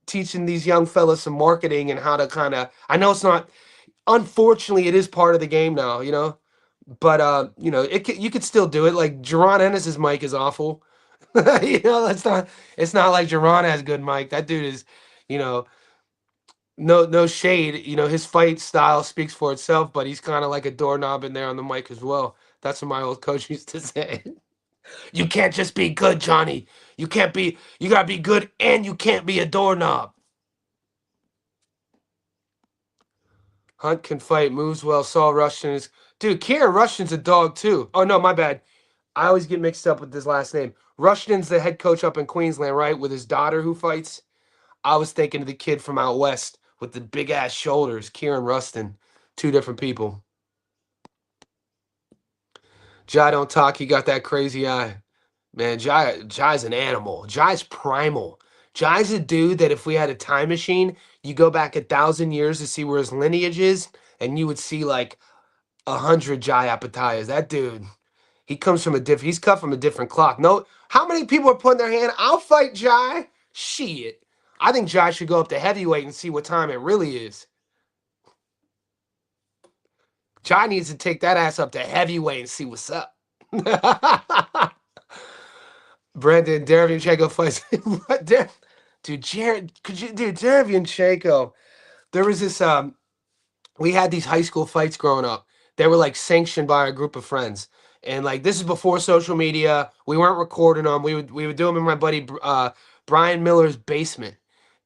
Teaching these young fellas some marketing and how to kind of. I know it's not. Unfortunately, it is part of the game now. But you could still do it. Like Jerron Ennis's mic is awful. That's not. It's not like Jerron has good mic. That dude is, you know, no shade. His fight style speaks for itself. But he's kind of like a doorknob in there on the mic as well. That's what my old coach used to say. You can't just be good, Johnny. You can't be. You gotta be good, and you can't be a doorknob. Hunt can fight, moves well. Saul Rushton is dude. Kieran Rushton's a dog too. Oh no, my bad. I always get mixed up with his last name. Rushton's the head coach up in Queensland, right? With his daughter who fights. I was thinking of the kid from out west with the big ass shoulders, Kieran Rustin. Two different people. Jai don't talk. He got that crazy eye. Man, Jai's an animal. Jai's primal. Jai's a dude that if we had a time machine, you go back 1,000 years to see where his lineage is, and you would see like 100 Jai Apatayas. That dude, he comes from a different. He's cut from a different cloth. No, how many people are putting their hand? I'll fight Jai. Shit, I think Jai should go up to heavyweight and see what time it really is. Jai needs to take that ass up to heavyweight and see what's up. Brandon Derevyanchenko fights. Dude, Jared, could you, dude, Derevyanchenko. There was this. We had these high school fights growing up. They were like sanctioned by a group of friends, and like this is before social media. We weren't recording them. We would do them in my buddy Brian Miller's basement,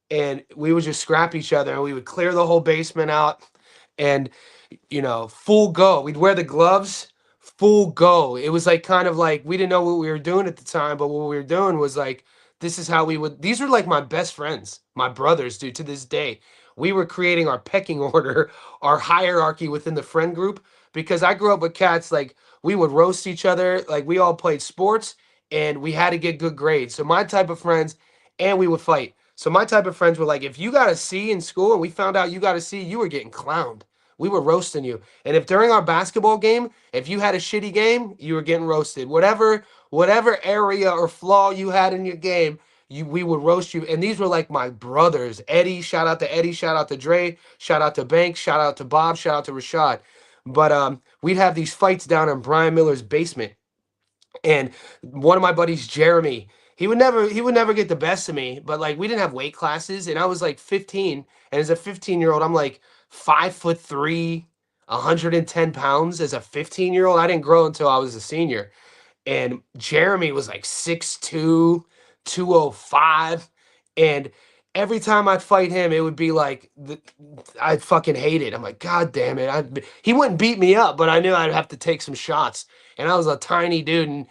and we would just scrap each other, and we would clear the whole basement out, and full go. We'd wear the gloves, full go. It was like kind of like we didn't know what we were doing at the time, but what we were doing was like this is how we would. These were like my best friends, my brothers, dude. To this day, we were creating our pecking order, our hierarchy within the friend group because I grew up with cats like we would roast each other. Like we all played sports and we had to get good grades. So my type of friends, and we would fight. So my type of friends were like, if you got a C in school and we found out you got a C, you were getting clowned. We were roasting you. And if during our basketball game, if you had a shitty game, you were getting roasted. Whatever area or flaw you had in your game, we would roast you. And these were like my brothers. Eddie, shout out to Eddie, shout out to Dre, shout out to Banks, shout out to Bob, shout out to Rashad. But we'd have these fights down in Brian Miller's basement. And one of my buddies, Jeremy, he would never get the best of me, but like we didn't have weight classes, and I was like 15, and as a 15-year-old, I'm like 5'3", 110 pounds. As a 15-year-old, I didn't grow until I was a senior. And Jeremy was like 6'2", 205, and every time I'd fight him, it would be like I'd fucking hate it. I'm like, God damn it! He wouldn't beat me up, but I knew I'd have to take some shots. And I was a tiny dude, and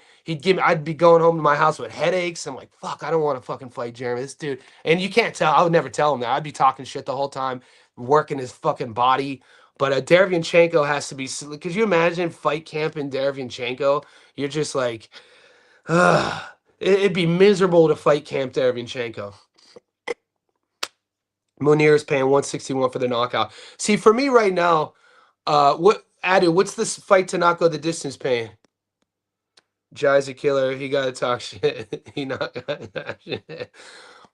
I'd be going home to my house with headaches. I'm like, fuck, I don't want to fucking fight Jeremy, this dude. And you can't tell. I would never tell him that. I'd be talking shit the whole time, working his fucking body. But Derevyanchenko has to be. Could you imagine fight camp in Derevyanchenko? You're just like, it'd be miserable to fight Camp Derevyanchenko. Munir is paying 161 for the knockout. See, for me right now, what's this fight to not go the distance paying? Jai's a killer. He gotta talk shit. He not got shit.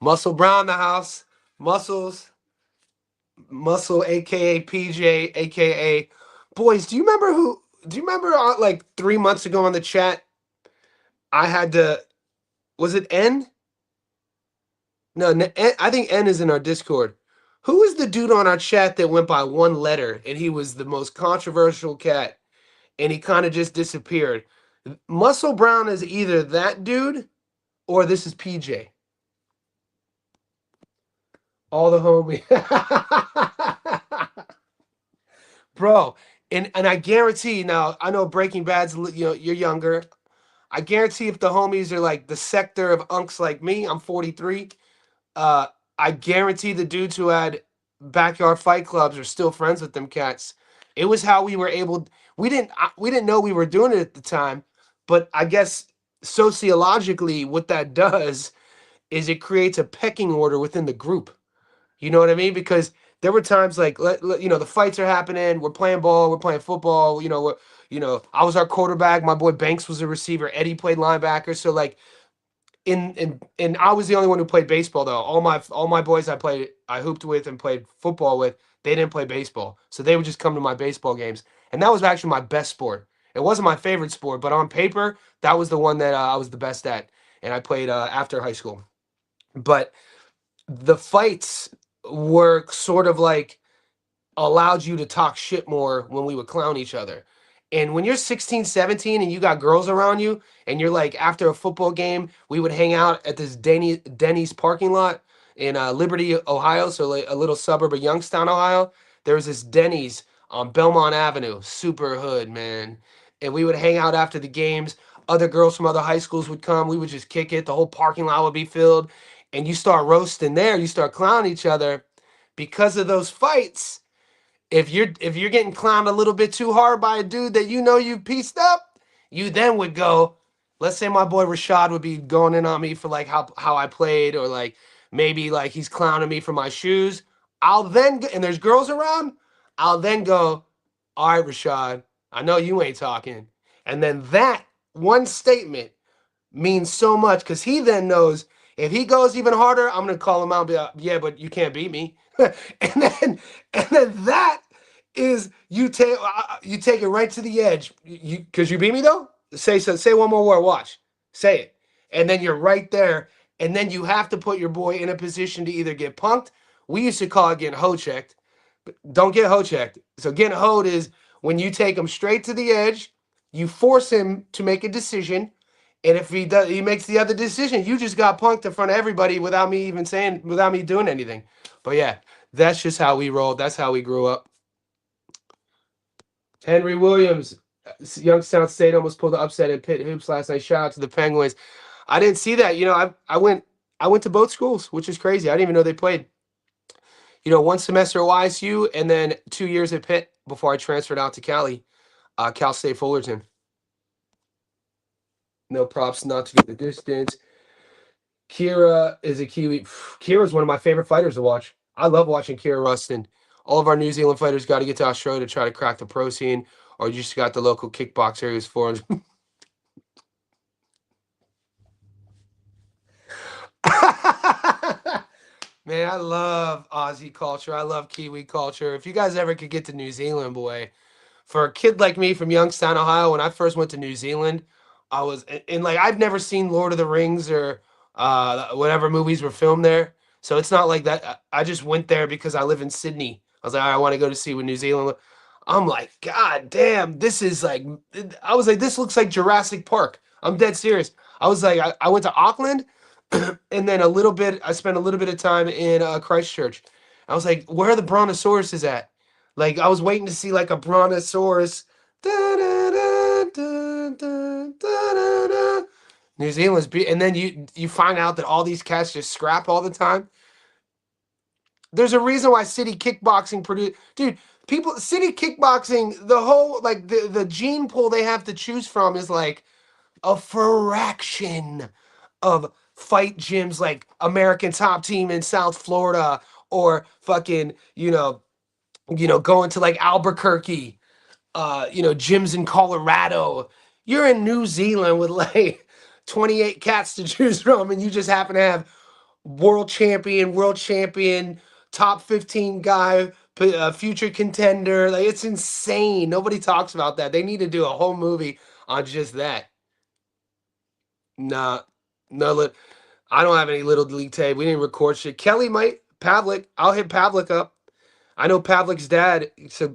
Muscle Brown the house. Muscles. Muscle, aka PJ, aka boys. Do you remember like 3 months ago on the chat? I had to. Was it N? No, I think N is in our Discord. Who is the dude on our chat that went by one letter and he was the most controversial cat and he kind of just disappeared? Muscle Brown is either that dude or this is PJ. All the homie. Bro, and I guarantee now, I know Breaking Bad's, you're younger. I guarantee if the homies are like the sector of unks like me, I'm 43. Uh, I guarantee the dudes who had backyard fight clubs are still friends with them cats. It was how we were able. We didn't know we were doing it at the time, but I guess sociologically, what that does is it creates a pecking order within the group. You know what I mean? Because there were times like, the fights are happening. We're playing ball. We're playing football. I was our quarterback. My boy Banks was a receiver. Eddie played linebacker. So like, and I was the only one who played baseball though. All my boys I hooped with and played football with, they didn't play baseball. So they would just come to my baseball games. And that was actually my best sport. It wasn't my favorite sport, but on paper, that was the one that I was the best at. And I played after high school. But the fights were sort of like allowed you to talk shit more when we would clown each other. And when you're 16, 17 and you got girls around you and you're like after a football game, we would hang out at this Denny's parking lot in Liberty, Ohio, so like a little suburb of Youngstown, Ohio. There was this Denny's on Belmont Avenue, super hood, man. And we would hang out after the games. Other girls from other high schools would come. We would just kick it. The whole parking lot would be filled. And you start roasting there. You start clowning each other because of those fights. If you're getting clowned a little bit too hard by a dude that you know you pieced up, you then would go. Let's say my boy Rashad would be going in on me for like how I played, or like maybe like he's clowning me for my shoes. And there's girls around. I'll then go, all right, Rashad, I know you ain't talking, and then that one statement means so much because he then knows if he goes even harder, I'm gonna call him out and be like, yeah, but you can't beat me. And then that is you take it right to the edge. You because you beat me though. Say one more word. Watch. Say it, and then you're right there. And then you have to put your boy in a position to either get punked. We used to call it getting hoe checked. But don't get hoe checked. So getting hoed is when you take him straight to the edge. You force him to make a decision, and if he makes the other decision, you just got punked in front of everybody without me doing anything. But yeah, that's just how we rolled. That's how we grew up. Henry Williams, Youngstown State almost pulled the upset in Pitt hoops last night. Shout out to the Penguins. I didn't see that. I went to both schools, which is crazy. I didn't even know they played. One semester at YSU and then 2 years at Pitt before I transferred out to Cali, Cal State Fullerton. No props, not to get the distance. Kira is a Kiwi. Kira is one of my favorite fighters to watch. I love watching Kira Rustin. All of our New Zealand fighters got to get to Australia to try to crack the pro scene, or you just got the local kickboxer who's foreign. Man, I love Aussie culture. I love Kiwi culture. If you guys ever could get to New Zealand, boy, for a kid like me from Youngstown, Ohio, when I first went to New Zealand, I was and like I've never seen Lord of the Rings or whatever movies were filmed there. So it's not like that. I just went there because I live in Sydney. I was like, I want to go to see what New Zealand. I'm like, God damn, this is like. I was like, this looks like Jurassic Park. I'm dead serious. I was like, I went to Auckland, and then I spent a little bit of time in Christchurch. I was like, where are the brontosauruses at? Like I was waiting to see like a brontosaurus. New Zealand's and then you find out that all these cats just scrap all the time. There's a reason why City Kickboxing produce, dude. People, City Kickboxing, the whole like the gene pool they have to choose from is like a fraction of fight gyms like American Top Team in South Florida or fucking going to like Albuquerque, gyms in Colorado. You're in New Zealand with like 28 cats to choose from, and you just happen to have world champion, top 15 guy, future contender. Like it's insane. Nobody talks about that. They need to do a whole movie on just that. Nah, no, I don't have any little league tape. We didn't record shit. Kelly might. Pavlik. I'll hit Pavlik up. I know Pavlik's dad. So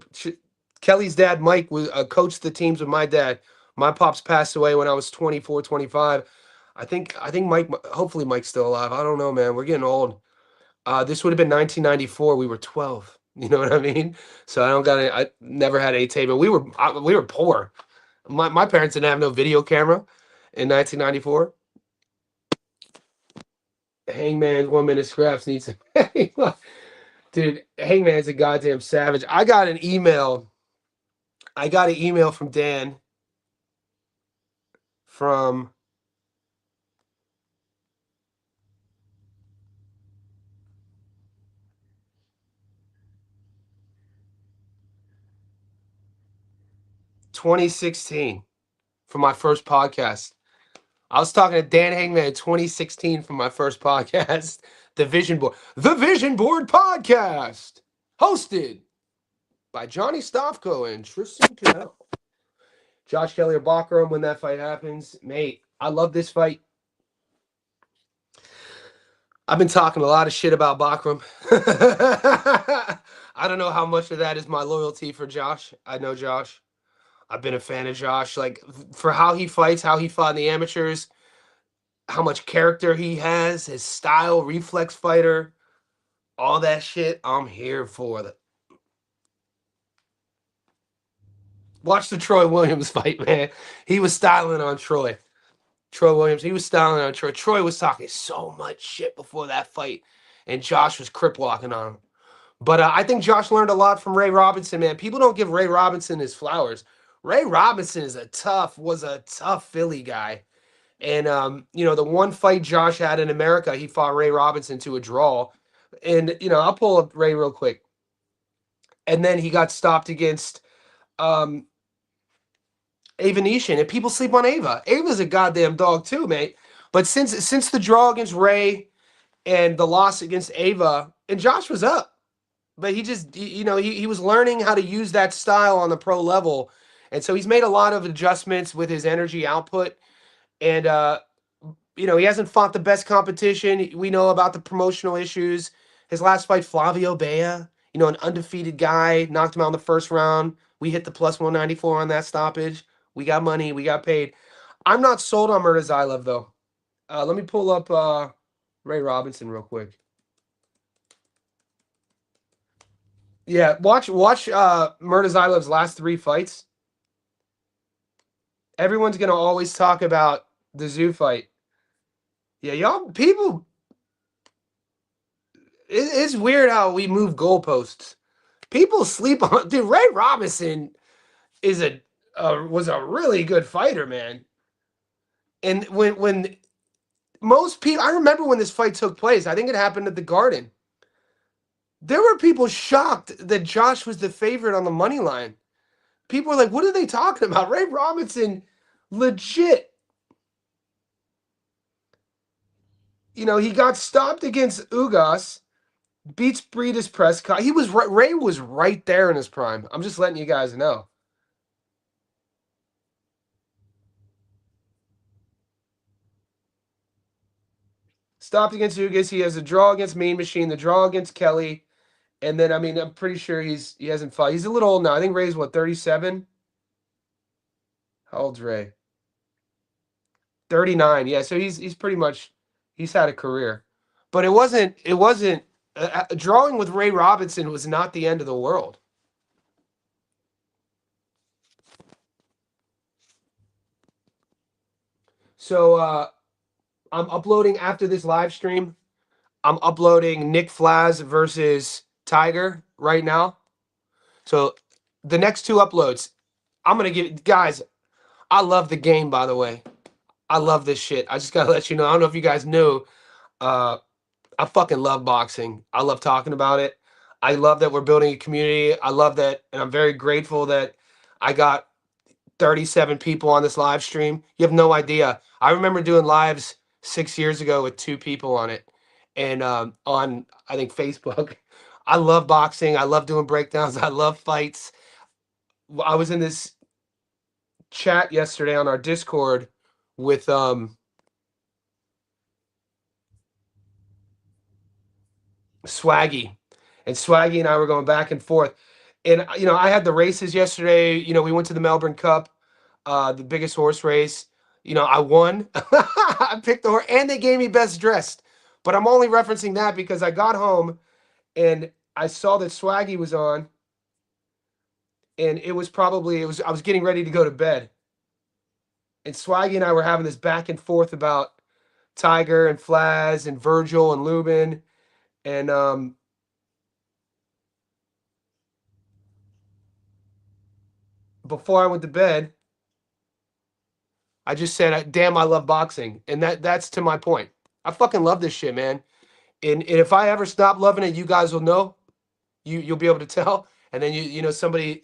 Kelly's dad, Mike, was coached the teams with my dad. My pops passed away when I was 24, 25. I think Mike. Hopefully Mike's still alive. I don't know, man. We're getting old. This would have been 1994. We were 12. You know what I mean? So I don't got any. I never had a tape, but we were poor. My parents didn't have no video camera in 1994. Hangman's 1 minute scraps needs some. Dude, Hangman's a goddamn savage. I got an email. I got an email from Dan from 2016 for my first podcast. I was talking to Dan Hangman in 2016 for my first podcast, The Vision Board Podcast, hosted by Johnny Stofko and Tristan Cannell. Josh Kelly or Bachram when that fight happens. Mate, I love this fight. I've been talking a lot of shit about Bachram. I don't know how much of that is my loyalty for Josh. I know Josh. I've been a fan of Josh. Like, for how he fights, how he fought in the amateurs, how much character he has, his style, reflex fighter, all that shit. I'm here for it. Watch the Troy Williams fight, man. He was styling on Troy. Troy Williams, he was styling on Troy. Troy was talking so much shit before that fight, and Josh was crip walking on him. But I think Josh learned a lot from Ray Robinson, man. People don't give Ray Robinson his flowers. Ray Robinson was a tough Philly guy. And the one fight Josh had in America, he fought Ray Robinson to a draw. And I'll pull up Ray real quick. And then he got stopped against um Ava Nishan. And people sleep on Ava. Ava's a goddamn dog too, mate. But since the draw against Ray and the loss against Ava, and Josh was up. But he just, he was learning how to use that style on the pro level. And so he's made a lot of adjustments with his energy output. And he hasn't fought the best competition. We know about the promotional issues. His last fight, Flavio Bea, an undefeated guy, knocked him out in the first round. We hit the plus 194 on that stoppage. We got money. We got paid. I'm not sold on Murtazaylov, though. Let me pull up Ray Robinson real quick. Yeah, watch Murtazaylov's last three fights. Everyone's gonna always talk about the Zoo fight. Yeah, y'all people. It's weird how we move goalposts. People sleep on. Dude, Ray Robinson is was a really good fighter, man. And when most people, I remember when this fight took place. I think it happened at the Garden. There were people shocked that Josh was the favorite on the money line. People were like, "What are they talking about?" Ray Robinson, legit. He got stopped against Ugas, beats Breedis Prescott. Ray was right there in his prime. I'm just letting you guys know. Stopped against Ugas. He has a draw against Mean Machine, the draw against Kelly, and then I'm pretty sure he hasn't fought. He's a little old now. I think Ray's what, 37? How old's Ray? 39. Yeah, so he's pretty much he's had a career, but it wasn't drawing with Ray Robinson was not the end of the world. So I'm uploading after this live stream. I'm uploading Nick Flaz versus Tiger right now. So the next two uploads, I'm gonna give guys. I love the game, by the way. I love this shit. I just gotta let you know. I don't know if you guys knew. Uh, I fucking love boxing. I love talking about it. I love that we're building a community. I love that, and I'm very grateful that I got 37 people on this live stream. You have no idea. I remember doing lives 6 years ago with two people on it, and on I think Facebook. I love boxing. I love doing breakdowns. I love fights. I was in this chat yesterday on our Discord with Swaggy, and Swaggy and I were going back and forth. And I had the races yesterday. We went to the Melbourne Cup, the biggest horse race. I won. I picked the horse, and they gave me best dressed. But I'm only referencing that because I got home and I saw that Swaggy was on, and I was getting ready to go to bed, and Swaggy and I were having this back and forth about Tiger and Flaz and Virgil and Lubin, and before I went to bed, I just said, "Damn, I love boxing," and that's to my point. I fucking love this shit, man. And if I ever stop loving it, you guys will know. You'll be able to tell, and then somebody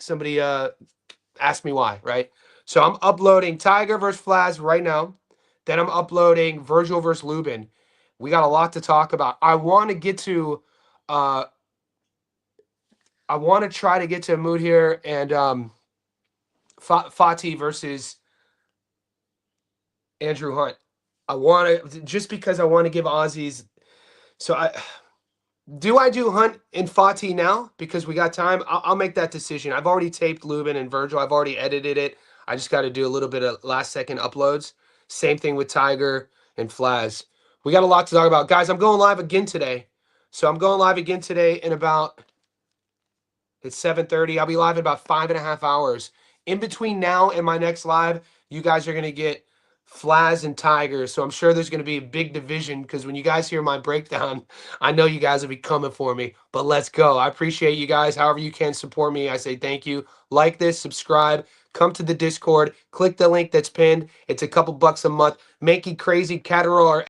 ask me why, right? So I'm uploading Tiger versus Flaz right now. Then I'm uploading Virgil versus Lubin. We got a lot to talk about. Uh I want to try to get to a mood here, and Fatih versus Andrew Hunt. I want to, just because I want to give Aussies. So I do Hunt and Fatih now because we got time? I'll make that decision. I've already taped Lubin and Virgil. I've already edited it. I just got to do a little bit of last second uploads. Same thing with Tiger and Flaz. We got a lot to talk about. Guys, I'm going live again today. So I'm going live again today in about, it's 7:30. I'll be live in about 5.5 hours. In between now and my next live, you guys are going to get Flaz and Tiger. So I'm sure there's going to be a big division because when you guys hear my breakdown, I know you guys will be coming for me. But let's go. I appreciate you guys. However you can support me, I say thank you. Like this, subscribe, come to the Discord, click the link that's pinned. It's a couple bucks a month. Make it crazy, Catterall or